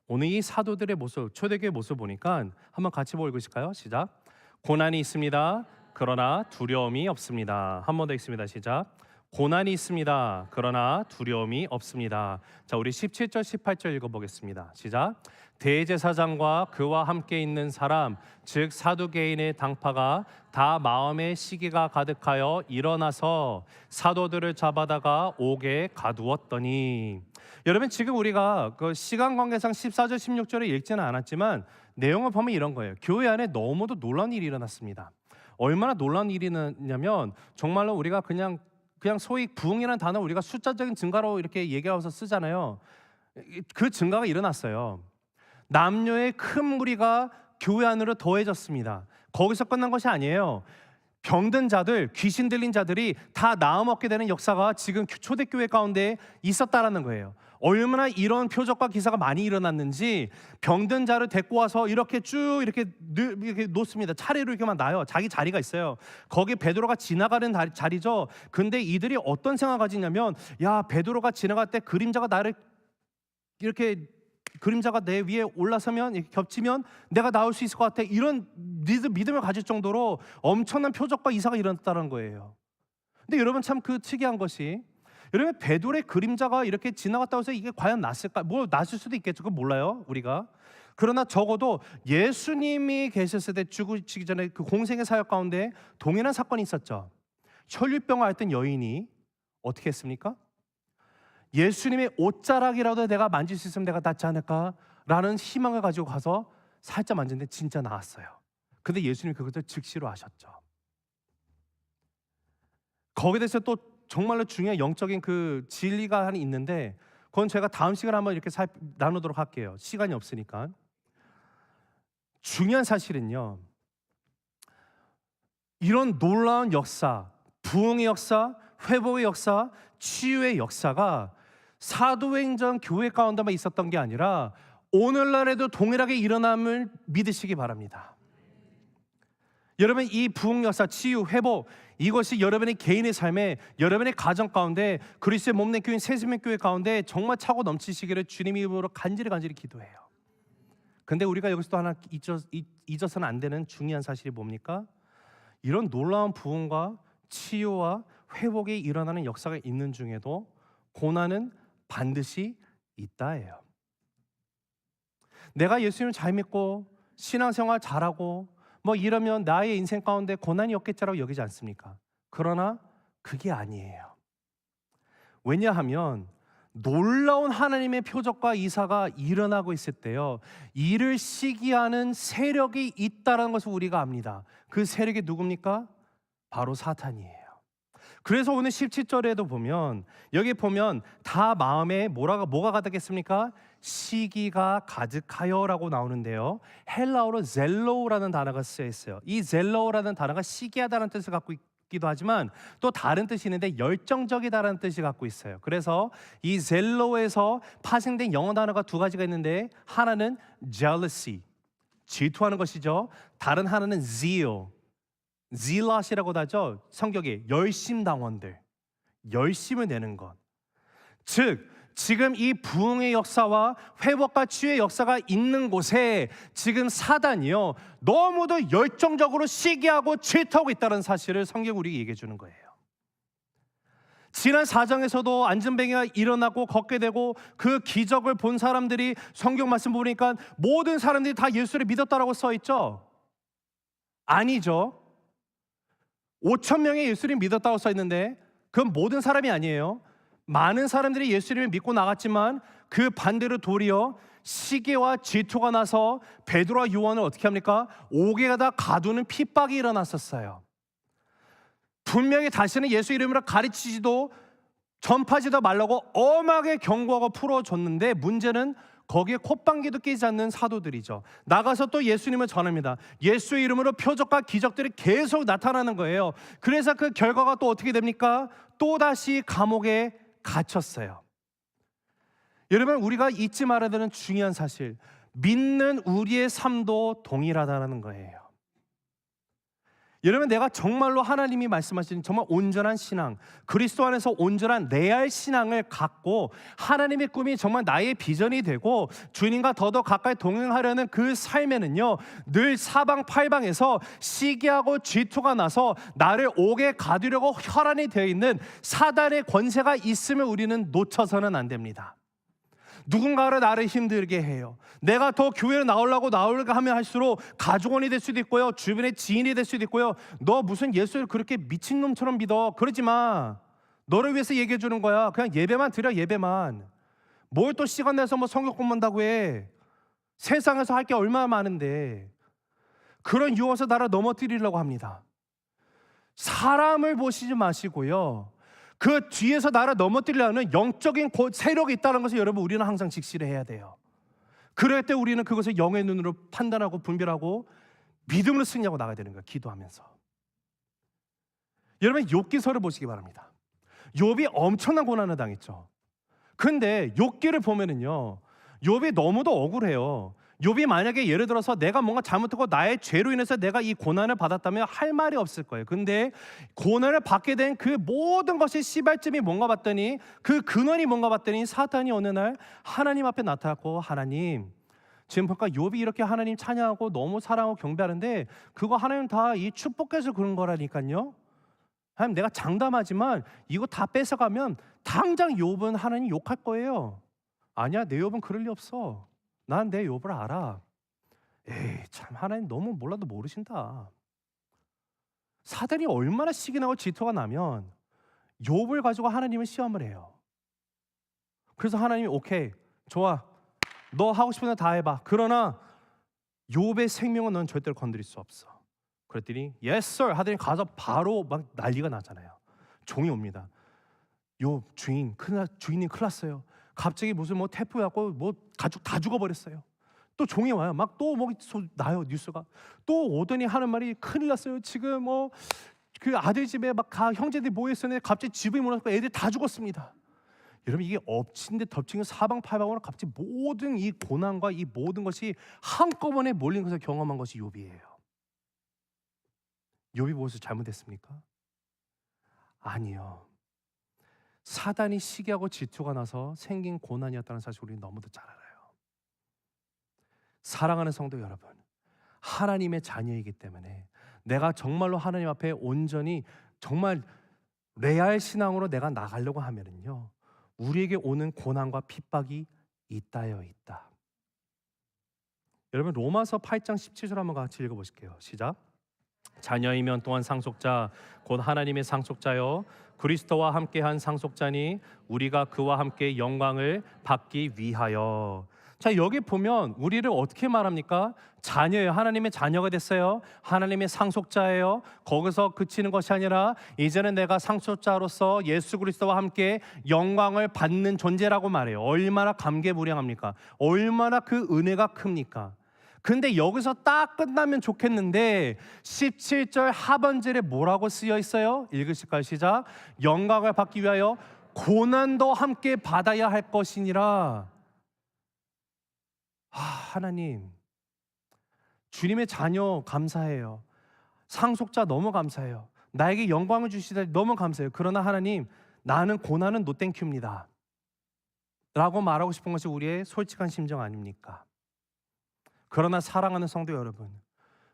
오늘 이 사도들의 모습, 초대교회 모습 보니까 한번 같이 보고 읽으실까요? 시작. 고난이 있습니다. 그러나 두려움이 없습니다. 한 번 더 읽습니다. 시작. 고난이 있습니다. 그러나 두려움이 없습니다. 자, 우리 17절 18절 읽어보겠습니다. 시작. 대제사장과 그와 함께 있는 사람, 즉 사두개인의 당파가 다 마음의 시기가 가득하여 일어나서 사도들을 잡아다가 옥에 가두었더니. 여러분, 지금 우리가 그 시간 관계상 14절 16절을 읽지는 않았지만 내용을 보면 이런 거예요. 교회 안에 너무도 놀라운 일이 일어났습니다. 얼마나 놀라운 일이냐면 정말로 우리가 그냥 소위 부흥이라는 단어 우리가 숫자적인 증가로 이렇게 얘기하면서 쓰잖아요. 그 증가가 일어났어요. 남녀의 큰 무리가 교회 안으로 더해졌습니다. 거기서 끝난 것이 아니에요. 병든 자들, 귀신 들린 자들이 다 나음 얻게 되는 역사가 지금 초대교회 가운데 있었다라는 거예요. 얼마나 이런 표적과 기사가 많이 일어났는지 병든 자를 데리고 와서 이렇게 쭉 이렇게 놓습니다. 차례로 이렇게만 놔요. 자기 자리가 있어요. 거기 베드로가 지나가는 자리죠. 근데 이들이 어떤 생각을 가지냐면, 야, 베드로가 지나갈 때 그림자가 나를 이렇게, 그림자가 내 위에 올라서면 이렇게 겹치면 내가 나올 수 있을 것 같아, 이런 믿음을 가질 정도로 엄청난 표적과 이사가 일어났다는 거예요. 근데 여러분, 참 그 특이한 것이, 여러분, 베드로의 그림자가 이렇게 지나갔다고 해서 이게 과연 낫을까? 뭐 낫을 수도 있겠죠. 그건 몰라요, 우리가. 그러나 적어도 예수님이 계셨을 때, 죽으시기 전에 그 공생의 사역 가운데 동일한 사건이 있었죠. 혈류병을 앓던 여인이 어떻게 했습니까? 예수님의 옷자락이라도 내가 만질 수 있으면 내가 낫지 않을까라는 희망을 가지고 가서 살짝 만졌는데 진짜 나았어요. 근데 예수님이 그것을 즉시로 하셨죠. 거기에 대해서 또 정말로 중요한 영적인 그 진리가 하나 있는데, 그건 제가 다음 시간에 한번 이렇게 나누도록 할게요. 시간이 없으니까. 중요한 사실은요, 이런 놀라운 역사, 부흥의 역사, 회복의 역사, 치유의 역사가 사도행전 교회 가운데만 있었던 게 아니라 오늘날에도 동일하게 일어남을 믿으시기 바랍니다. 여러분, 이 부흥 역사, 치유, 회복, 이것이 여러분의 개인의 삶에, 여러분의 가정 가운데, 그리스도의 몸된 교인 새생명교회 가운데 정말 차고 넘치시기를 주님의 이름으로 간절히 기도해요. 근데 우리가 여기서 또 하나 잊어서는 안 되는 중요한 사실이 뭡니까? 이런 놀라운 부흥과 치유와 회복이 일어나는 역사가 있는 중에도 고난은 반드시 있다예요. 내가 예수님을 잘 믿고 신앙생활 잘하고 뭐 이러면 나의 인생 가운데 고난이 없겠지라고 여기지 않습니까? 그러나 그게 아니에요. 왜냐하면 놀라운 하나님의 표적과 이사가 일어나고 있을 때요, 이를 시기하는 세력이 있다는 것을 우리가 압니다. 그 세력이 누굽니까? 바로 사탄이에요. 그래서 오늘 17절에도 보면, 여기 보면 다 마음에 뭐가 가득했습니까? 시기가 가득하여라고 나오는데요, 헬라어로 젤로우라는 단어가 쓰여 있어요. 이 젤로우라는 단어가 시기하다는 뜻을 갖고 있기도 하지만 또 다른 뜻이 있는데 열정적이다라는 뜻을 갖고 있어요. 그래서 이 젤로우에서 파생된 영어 단어가 두 가지가 있는데, 하나는 jealousy, 질투하는 것이죠. 다른 하나는 zeal, zealot이라고도 하죠. 성격이 열심당원들, 열심을 내는 것. 즉 지금 이 부흥의 역사와 회복과 치유의 역사가 있는 곳에 지금 사단이요, 너무도 열정적으로 시기하고 질투하고 있다는 사실을 성경이 우리에게 얘기해 주는 거예요. 지난 4장에서도 안전뱅이가 일어나고 걷게 되고 그 기적을 본 사람들이 성경 말씀 보니까 모든 사람들이 다 예수를 믿었다라고 써 있죠? 아니죠. 5천 명의 예수를 믿었다고 써 있는데 그건 모든 사람이 아니에요. 많은 사람들이 예수님을 믿고 나갔지만 그 반대로 도리어 시기와 질투가 나서 베드로와 요한을 어떻게 합니까? 옥에다 가두는 핍박이 일어났었어요. 분명히 다시는 예수 이름으로 가르치지도 전파지도 말라고 엄하게 경고하고 풀어줬는데, 문제는 거기에 콧방귀도 끼지 않는 사도들이죠. 나가서 또 예수님을 전합니다. 예수의 이름으로 표적과 기적들이 계속 나타나는 거예요. 그래서 그 결과가 또 어떻게 됩니까? 또다시 감옥에 갇혔어요. 여러분, 우리가 잊지 말아야 되는 중요한 사실, 믿는 우리의 삶도 동일하다는 거예요. 여러분, 내가 정말로 하나님이 말씀하시는 정말 온전한 신앙, 그리스도 안에서 온전한 레알 신앙을 갖고 하나님의 꿈이 정말 나의 비전이 되고 주님과 더더 가까이 동행하려는 그 삶에는요, 늘 사방팔방에서 시기하고 질투가 나서 나를 옥에 가두려고 혈안이 되어 있는 사단의 권세가 있음을 우리는 놓쳐서는 안 됩니다. 누군가가 나를 힘들게 해요. 내가 더 교회를 나오려고 하면 할수록 가족원이 될 수도 있고요, 주변의 지인이 될 수도 있고요. 너 무슨 예수를 그렇게 미친놈처럼 믿어, 그러지 마. 너를 위해서 얘기해 주는 거야. 그냥 예배만 드려, 예배만. 뭘 또 시간 내서 뭐 성경 공부한다고 해. 세상에서 할 게 얼마나 많은데. 그런 유혹에서 나를 넘어뜨리려고 합니다. 사람을 보시지 마시고요, 그 뒤에서 나를 넘어뜨리려는 영적인 세력이 있다는 것을 여러분, 우리는 항상 직시를 해야 돼요. 그럴 때 우리는 그것을 영의 눈으로 판단하고 분별하고 믿음으로 승리하고 나가야 되는 거예요. 기도하면서. 여러분, 욥기서를 보시기 바랍니다. 욥이 엄청난 고난을 당했죠. 근데 욥기를 보면은요, 욥이 너무도 억울해요. 욥이 만약에 예를 들어서 내가 뭔가 잘못하고 나의 죄로 인해서 내가 이 고난을 받았다면 할 말이 없을 거예요. 근데 고난을 받게 된 그 모든 것의 시발점이 뭔가 봤더니, 그 근원이 뭔가 봤더니 사탄이 어느 날 하나님 앞에 나타났고, 하나님, 지금 보니까 욥이 이렇게 하나님 찬양하고 너무 사랑하고 경배하는데 그거 하나님 다 이 축복해서 그런 거라니까요. 하나님, 내가 장담하지만 이거 다 뺏어가면 당장 욥은 하나님 욕할 거예요. 아니야, 내 욥은 그럴 리 없어. 난 내 욥을 알아. 에이, 참, 하나님 너무 몰라도 모르신다. 사단이 얼마나 시기나고 질투가 나면 욥을 가지고 하나님을 시험을 해요. 그래서 하나님이 오케이, 좋아, 너 하고 싶은 거 다 해봐. 그러나 욥의 생명은 넌 절대로 건드릴 수 없어. 그랬더니 yes sir 하더니 가서 바로 막 난리가 나잖아요. 종이 옵니다. 욥 주인님 큰일 났어요. 갑자기 무슨 뭐 태풍이 왔고 뭐 가족 다 죽어버렸어요. 또 종이 와요. 막 또 뭐 나요 뉴스가. 또 오더니 하는 말이 큰일 났어요. 지금 그 아들 집에 막 형제들이 모여 있었는데 갑자기 집이 무너졌고 애들 다 죽었습니다. 여러분 이게 엎친 데 덮친 사방팔방으로 갑자기 모든 이 고난과 이 모든 것이 한꺼번에 몰린 것을 경험한 것이 욥이에요. 욥이 무엇을 잘못했습니까? 아니요. 사단이 시기하고 질투가 나서 생긴 고난이었다는 사실 우리는 너무도 잘 알아요. 사랑하는 성도 여러분, 하나님의 자녀이기 때문에 내가 정말로 하나님 앞에 온전히 정말 레알 신앙으로 내가 나가려고 하면은요, 우리에게 오는 고난과 핍박이 있다요, 있다. 여러분 로마서 8장 17절 한번 같이 읽어보실게요. 시작. 자녀이면 또한 상속자 곧 하나님의 상속자요 그리스도와 함께한 상속자니 우리가 그와 함께 영광을 받기 위하여. 자, 여기 보면 우리를 어떻게 말합니까? 자녀예요. 하나님의 자녀가 됐어요. 하나님의 상속자예요. 거기서 그치는 것이 아니라 이제는 내가 상속자로서 예수 그리스도와 함께 영광을 받는 존재라고 말해요. 얼마나 감개무량합니까? 얼마나 그 은혜가 큽니까? 근데 여기서 딱 끝나면 좋겠는데 17절 하반절에 뭐라고 쓰여 있어요? 읽으실까요? 시작. 영광을 받기 위하여 고난도 함께 받아야 할 것이니라. 하나님, 주님의 자녀 감사해요. 상속자 너무 감사해요. 나에게 영광을 주시다 너무 감사해요. 그러나 하나님, 나는 고난은 노땡큐입니다 라고 말하고 싶은 것이 우리의 솔직한 심정 아닙니까? 그러나 사랑하는 성도 여러분,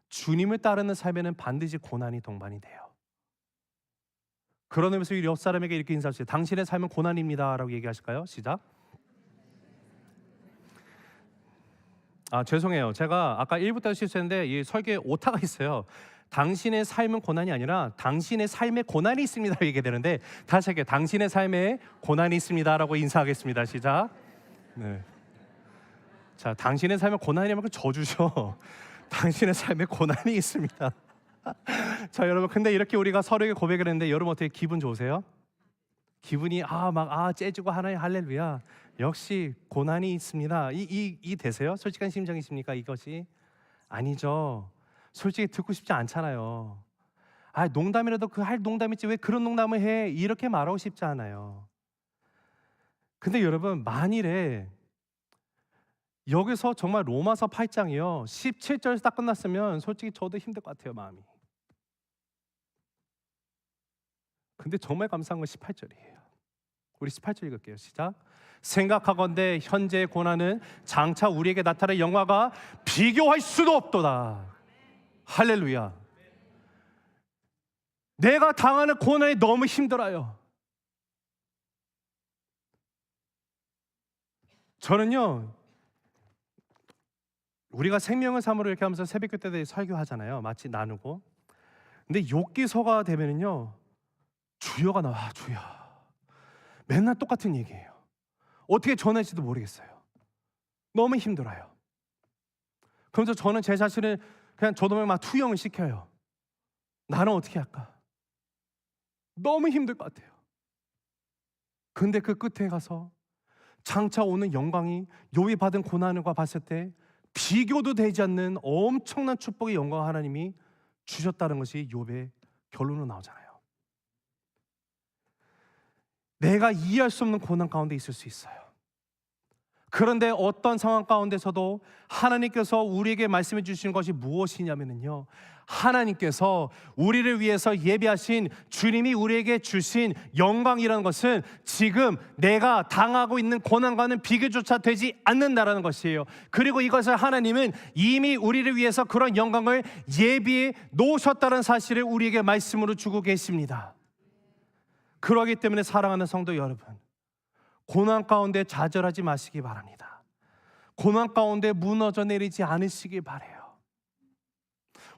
주님을 따르는 삶에는 반드시 고난이 동반이 돼요. 그런 의미에서 옆 사람에게 이렇게 인사하세요. 당신의 삶은 고난입니다 라고 얘기하실까요? 시작. 죄송해요. 제가 아까 1부터 실수했는데 이 설교에 오타가 있어요. 당신의 삶은 고난이 아니라 당신의 삶에 고난이 있습니다 얘기해야 되는데, 다시 할게요. 당신의 삶에 고난이 있습니다 라고 인사하겠습니다. 시작. 네. 자, 당신의 삶에 고난이라면 그 저주죠. 당신의 삶에 고난이 있습니다. 자, 여러분, 근데 이렇게 우리가 서로에게 고백을 했는데 여러분 어떻게 기분 좋으세요? 기분이 째지고 하나님 할렐루야. 역시 고난이 있습니다. 이 되세요? 솔직한 심정이십니까? 이것이 아니죠. 솔직히 듣고 싶지 않잖아요. 농담이라도 할 농담이지 왜 그런 농담을 해? 이렇게 말하고 싶지 않아요. 근데 여러분, 만일에 여기서 정말 로마서 8장이요 17절에서 딱 끝났으면 솔직히 저도 힘들 것 같아요, 마음이. 근데 정말 감사한 건 18절이에요. 우리 18절 읽을게요. 시작. 생각하건대 현재의 고난은 장차 우리에게 나타날 영광과 비교할 수도 없도다. 할렐루야. 내가 당하는 고난이 너무 힘들어요. 저는요, 우리가 생명을 삼으로 이렇게 하면서 새벽교 때 설교하잖아요. 마치 나누고. 근데 욥기서가 되면은요, 주여가 나와. 주여. 맨날 똑같은 얘기예요. 어떻게 전할지도 모르겠어요. 너무 힘들어요. 그러면서 저는 제 자신을 그냥 저도 막 투영을 시켜요. 나는 어떻게 할까? 너무 힘들 것 같아요. 근데 그 끝에 가서 장차 오는 영광이 욥이 받은 고난과 봤을 때 비교도 되지 않는 엄청난 축복의 영광 하나님이 주셨다는 것이 욥의 결론으로 나오잖아요. 내가 이해할 수 없는 고난 가운데 있을 수 있어요. 그런데 어떤 상황 가운데서도 하나님께서 우리에게 말씀해 주신 것이 무엇이냐면요, 하나님께서 우리를 위해서 예비하신 주님이 우리에게 주신 영광이라는 것은 지금 내가 당하고 있는 고난과는 비교조차 되지 않는다라는 것이에요. 그리고 이것을 하나님은 이미 우리를 위해서 그런 영광을 예비해 놓으셨다는 사실을 우리에게 말씀으로 주고 계십니다. 그러기 때문에 사랑하는 성도 여러분, 고난 가운데 좌절하지 마시기 바랍니다. 고난 가운데 무너져 내리지 않으시기 바라요.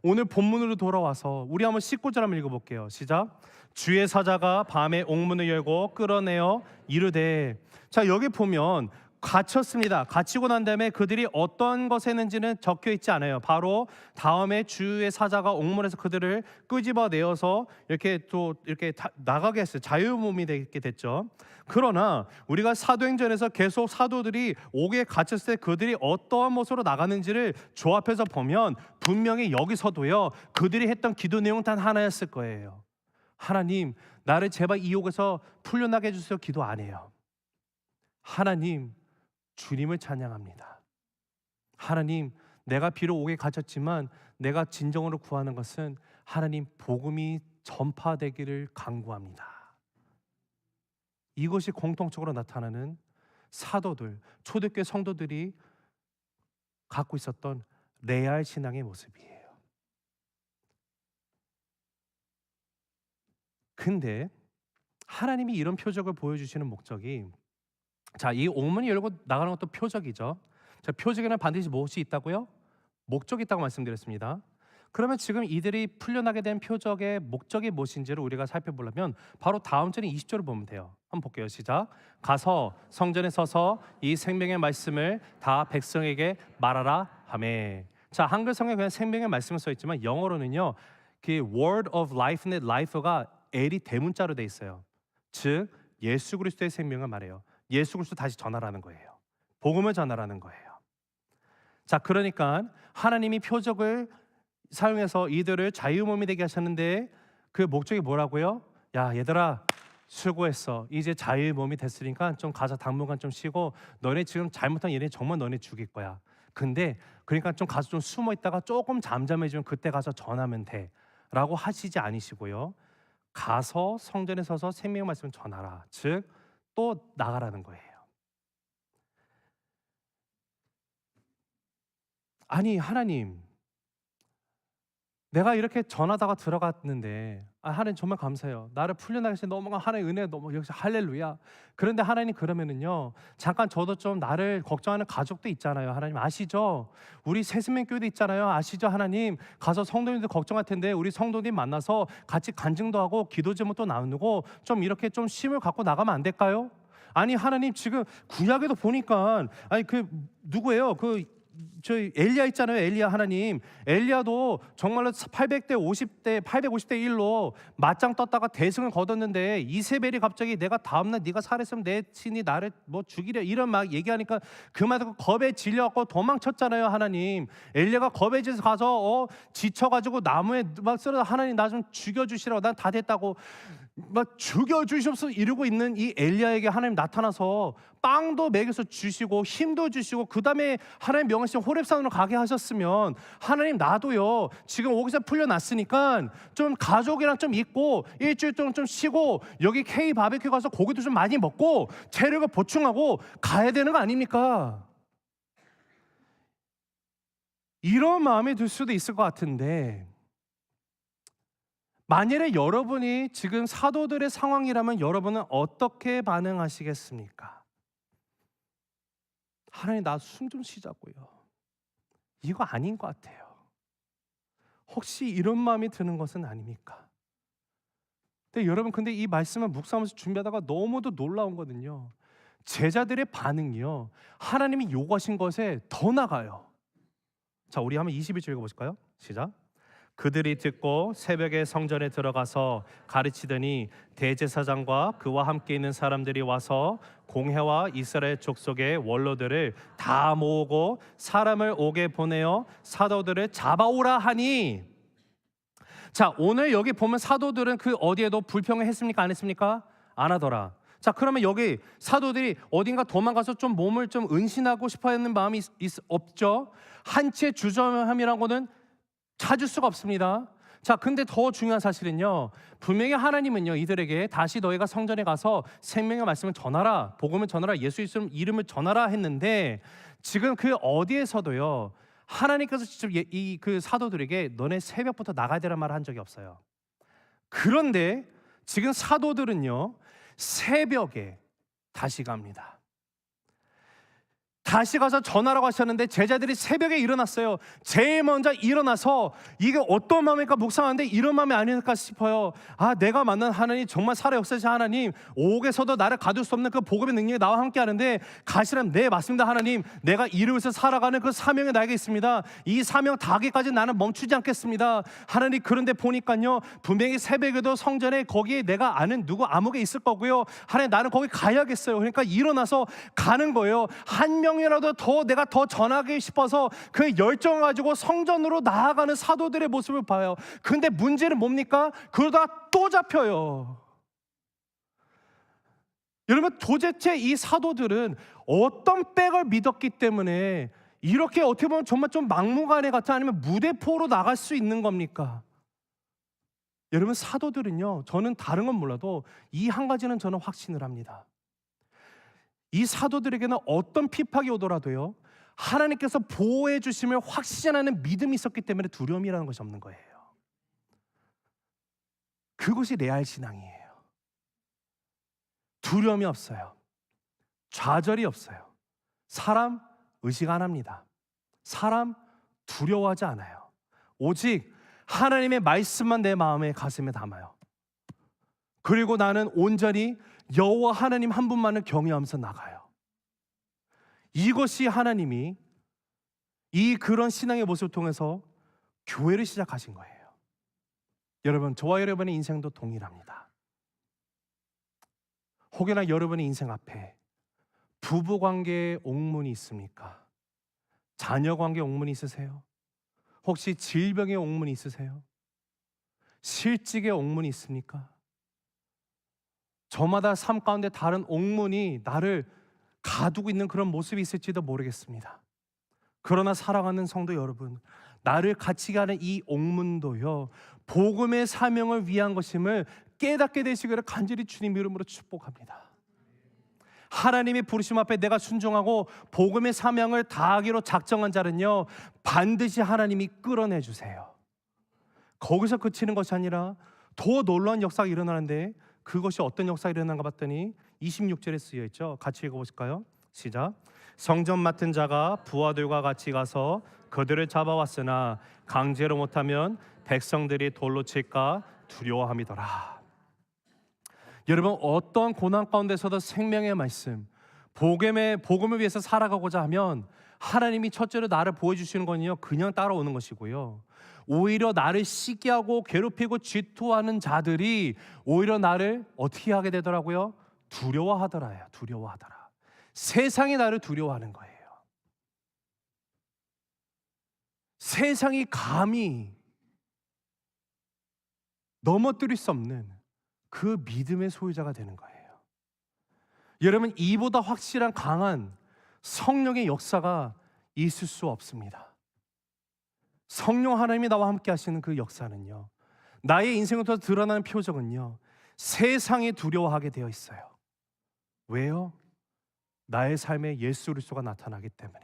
오늘 본문으로 돌아와서 우리 한번 19절 한번 읽어볼게요. 시작. 주의 사자가 밤에 옥문을 열고 끌어내어 이르되. 자, 여기 보면 갇혔습니다. 갇히고 난 다음에 그들이 어떤 것에 있는지는 적혀 있지 않아요. 바로 다음에 주의 사자가 옥문에서 그들을 끄집어내어서 이렇게 또 이렇게 나가게 했어요. 자유몸이 되게 됐죠. 그러나 우리가 사도행전에서 계속 사도들이 옥에 갇혔을 때 그들이 어떠한 모습으로 나가는지를 조합해서 보면 분명히 여기서도요, 그들이 했던 기도 내용 단 하나였을 거예요. 하나님, 나를 제발 이 옥에서 풀려나게 해주세요. 기도 안 해요. 하나님, 주님을 찬양합니다. 하나님, 내가 비록 옥에 갇혔지만 내가 진정으로 구하는 것은 하나님 복음이 전파되기를 간구합니다. 이것이 공통적으로 나타나는 사도들, 초대교회 성도들이 갖고 있었던 레알 신앙의 모습이에요. 근데 하나님이 이런 표적을 보여주시는 목적이, 자, 이 옥문이 열고 나가는 것도 표적이죠. 자, 표적에는 반드시 무엇이 있다고요? 목적이 있다고 말씀드렸습니다. 그러면 지금 이들이 풀려나게 된 표적의 목적이 무엇인지를 우리가 살펴보려면 바로 다음 절인 20절을 보면 돼요. 한번 볼게요. 시작. 가서 성전에 서서 이 생명의 말씀을 다 백성에게 말하라 하매. 자, 한글 성경에 그냥 생명의 말씀을 써 있지만 영어로는요, 그 word of life인데 life가 L이 대문자로 돼 있어요. 즉 예수 그리스도의 생명을 말해요. 예수 그리스도 다시 전하라는 거예요. 복음을 전하라는 거예요. 자, 그러니까 하나님이 표적을 사용해서 이들을 자유몸이 되게 하셨는데 그 목적이 뭐라고요? 야, 얘들아, 수고했어. 이제 자유몸이 됐으니까 좀 가서 당분간 좀 쉬고, 너네 지금 잘못한 일이 정말 너네 죽일 거야. 근데 그러니까 좀 가서 좀 숨어 있다가 조금 잠잠해지면 그때 가서 전하면 돼 라고 하시지 않으시고요, 가서 성전에 서서 생명의 말씀을 전하라. 즉 또 나가라는 거예요. 아니, 하나님, 내가 이렇게 전하다가 들어갔는데, 하나님 정말 감사해요. 나를 풀려나게 하신 너무 하나님 은혜, 너무 역시 할렐루야. 그런데 하나님, 그러면은요, 잠깐 저도 좀 나를 걱정하는 가족도 있잖아요. 하나님 아시죠? 우리 새생명교회도 있잖아요. 아시죠? 하나님, 가서 성도님들 걱정할 텐데 우리 성도님 만나서 같이 간증도 하고 기도 제목도 나누고 좀 이렇게 좀 쉼을 갖고 나가면 안 될까요? 아니, 하나님, 지금 구약에도 보니까, 아니, 그 누구예요? 저희 엘리야 있잖아요. 엘리야, 하나님, 엘리야도 정말로 850대 1로 맞짱 떴다가 대승을 거뒀는데 이세벨이 갑자기 내가 다음날 네가 살았으면 내 친히 나를 뭐 죽이려 이런 막 얘기하니까 그 말 듣고 겁에 질려갖고 도망쳤잖아요. 하나님, 엘리야가 겁에 질려서 가서 지쳐가지고 나무에 막 쓰러져, 하나님 나 좀 죽여주시라고, 난 다 됐다고 막 죽여주시옵소서 이러고 있는 이 엘리야에게 하나님 나타나서 빵도 먹여서 주시고 힘도 주시고, 그 다음에 하나님 명하신 호렙산으로 가게 하셨으면, 하나님 나도요 지금 오기서 풀려났으니까 좀 가족이랑 좀 있고 일주일 동안 좀 쉬고 여기 K 바베큐 가서 고기도 좀 많이 먹고 체력을 보충하고 가야 되는 거 아닙니까? 이런 마음이 들 수도 있을 것 같은데, 만일에 여러분이 지금 사도들의 상황이라면 여러분은 어떻게 반응하시겠습니까? 하나님, 나 숨 좀 쉬자고요. 이거 아닌 것 같아요. 혹시 이런 마음이 드는 것은 아닙니까? 근데 여러분, 근데 이 말씀을 묵상하면서 준비하다가 너무도 놀라운 거는요, 제자들의 반응이요, 하나님이 요구하신 것에 더 나가요. 자, 우리 한번 21절 읽어보실까요? 시작. 그들이 듣고 새벽에 성전에 들어가서 가르치더니 대제사장과 그와 함께 있는 사람들이 와서 공회와 이스라엘 족속의 원로들을 다 모으고 사람을 오게 보내어 사도들을 잡아오라 하니. 자, 오늘 여기 보면 사도들은 그 어디에도 불평을 했습니까? 안 했습니까? 안 하더라. 자, 그러면 여기 사도들이 어딘가 도망가서 좀 몸을 좀 은신하고 싶어 하는 마음이 없죠. 한치의 주저함이라고는 찾을 수가 없습니다. 자, 근데 더 중요한 사실은요, 분명히 하나님은요 이들에게 다시 너희가 성전에 가서 생명의 말씀을 전하라, 복음을 전하라, 예수 이름을 전하라 했는데, 지금 그 어디에서도요 하나님께서 직접 그 사도들에게 너네 새벽부터 나가야 되란 말을 한 적이 없어요. 그런데 지금 사도들은요 새벽에 다시 갑니다. 다시 가서 전하라고 하셨는데 제자들이 새벽에 일어났어요. 제일 먼저 일어나서 이게 어떤 마음일까 묵상하는데 이런 마음이 아닐까 싶어요. 아, 내가 만난 하나님 정말 살아 역사하신 하나님, 옥에서도 나를 가둘 수 없는 그 복음의 능력이 나와 함께 하는데 가시라면 네 맞습니다 하나님, 내가 이를 위해서 살아가는 그 사명이 나에게 있습니다. 이 사명 다하기까지 나는 멈추지 않겠습니다 하나님. 그런데 보니까요, 분명히 새벽에도 성전에 거기에 내가 아는 누구 아무개 있을 거고요. 하나님, 나는 거기 가야겠어요. 그러니까 일어나서 가는 거예요. 한 명이라도 더 내가 더 전하기 싶어서 그 열정을 가지고 성전으로 나아가는 사도들의 모습을 봐요. 근데 문제는 뭡니까? 그러다가 또 잡혀요. 여러분, 도대체 이 사도들은 어떤 백을 믿었기 때문에 이렇게 어떻게 보면 정말 좀 막무가내 같은, 아니면 무대포로 나갈 수 있는 겁니까? 여러분, 사도들은요, 저는 다른 건 몰라도 이 한 가지는 저는 확신을 합니다. 이 사도들에게는 어떤 핍박이 오더라도요, 하나님께서 보호해 주심을 확신하는 믿음이 있었기 때문에 두려움이라는 것이 없는 거예요. 그것이 레알 신앙이에요. 두려움이 없어요. 좌절이 없어요. 사람 의식 안 합니다. 사람 두려워하지 않아요. 오직 하나님의 말씀만 내 마음에 가슴에 담아요. 그리고 나는 온전히 여호와 하나님 한 분만을 경외하면서 나가요. 이것이 하나님이 이 그런 신앙의 모습을 통해서 교회를 시작하신 거예요. 여러분, 저와 여러분의 인생도 동일합니다. 혹여나 여러분의 인생 앞에 부부관계에 옥문이 있습니까? 자녀관계에 옥문이 있으세요? 혹시 질병에 옥문이 있으세요? 실직에 옥문이 있습니까? 저마다 삶 가운데 다른 옥문이 나를 가두고 있는 그런 모습이 있을지도 모르겠습니다. 그러나 사랑하는 성도 여러분, 나를 갇히게 하는 이 옥문도요, 복음의 사명을 위한 것임을 깨닫게 되시기를 간절히 주님 이름으로 축복합니다. 하나님의 부르심 앞에 내가 순종하고 복음의 사명을 다하기로 작정한 자는요, 반드시 하나님이 끌어내 주세요. 거기서 그치는 것이 아니라 더 놀라운 역사가 일어나는데, 그것이 어떤 역사가 일어난가 봤더니 26절에 쓰여 있죠. 같이 읽어보실까요? 시작. 성전 맡은 자가 부하들과 같이 가서 그들을 잡아왔으나 강제로 못하면 백성들이 돌로 칠까 두려워함이더라. 여러분, 어떤 고난 가운데서도 생명의 말씀, 복음을 위해서 살아가고자 하면 하나님이 첫째로 나를 보여주시는 건요, 그냥 따라오는 것이고요, 오히려 나를 시기하고 괴롭히고 질투하는 자들이 오히려 나를 어떻게 하게 되더라고요? 두려워하더라요. 두려워하더라. 세상이 나를 두려워하는 거예요. 세상이 감히 넘어뜨릴 수 없는 그 믿음의 소유자가 되는 거예요. 여러분, 이보다 확실한 강한 성령의 역사가 있을 수 없습니다. 성령 하나님이 나와 함께 하시는 그 역사는요, 나의 인생부터 드러나는 표적은요, 세상에 두려워하게 되어 있어요. 왜요? 나의 삶에 예수 그리스도가 나타나기 때문에,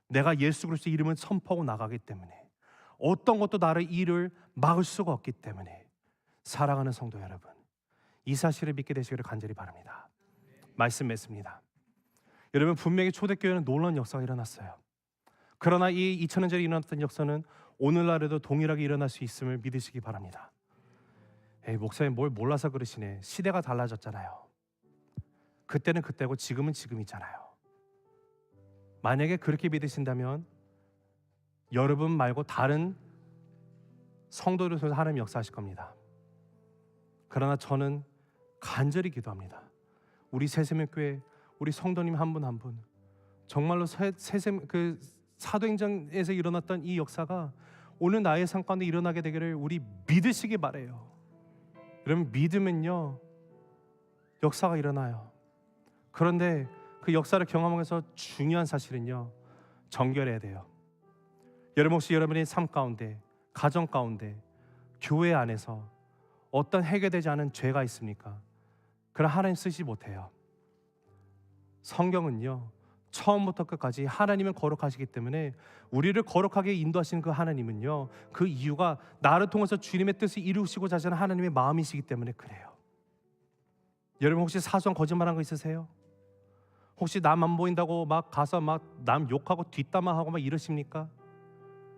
내가 예수 그리스도 이름을 선포하고 나가기 때문에, 어떤 것도 나를 이를 막을 수가 없기 때문에. 사랑하는 성도 여러분, 이 사실을 믿게 되시기를 간절히 바랍니다. 말씀 맺습니다. 여러분, 분명히 초대교회는 놀라운 역사가 일어났어요. 그러나 이 2000년 전에 일어났던 역사는 오늘날에도 동일하게 일어날 수 있음을 믿으시기 바랍니다. 에이, 목사님 뭘 몰라서 그러시네. 시대가 달라졌잖아요. 그때는 그때고 지금은 지금이잖아요. 만약에 그렇게 믿으신다면 여러분 말고 다른 성도를 통해서 하나님 역사하실 겁니다. 그러나 저는 간절히 기도합니다. 우리 새세명교회, 우리 성도님 한 분 한 분, 정말로 그 사도행전에서 일어났던 이 역사가 오늘 나의 삶 가운데 일어나게 되기를 우리 믿으시기 바래요. 여러분, 믿으면요, 역사가 일어나요. 그런데 그 역사를 경험하면서 중요한 사실은요, 정결해야 돼요. 여러분, 혹시 여러분의 삶 가운데, 가정 가운데, 교회 안에서 어떤 해결되지 않은 죄가 있습니까? 그럼 하나님 쓰지 못해요. 성경은요, 처음부터 끝까지 하나님은 거룩하시기 때문에 우리를 거룩하게 인도하시는 그 하나님은요, 그 이유가 나를 통해서 주님의 뜻을 이루시고자 하시는 하나님의 마음이시기 때문에 그래요. 여러분, 혹시 사소한 거짓말한 거 있으세요? 혹시 남 안 보인다고 막 가서 막 남 욕하고 뒷담화하고 막 이러십니까?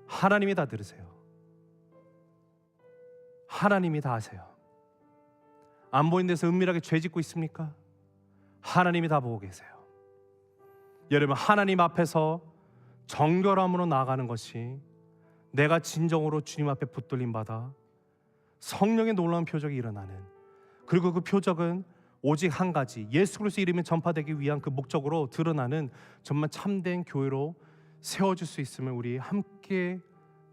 하나님이 다 들으세요. 하나님이 다 아세요. 안 보이는 데서 은밀하게 죄 짓고 있습니까? 하나님이 다 보고 계세요. 여러분, 하나님 앞에서 정결함으로 나아가는 것이 내가 진정으로 주님 앞에 붙들림 받아 성령의 놀라운 표적이 일어나는, 그리고 그 표적은 오직 한 가지, 예수 그리스도의 이름이 전파되기 위한 그 목적으로 드러나는 정말 참된 교회로 세워질 수 있음을 우리 함께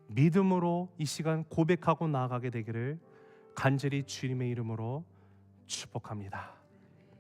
믿음으로 이 시간 고백하고 나아가게 되기를 간절히 주님의 이름으로 축복합니다.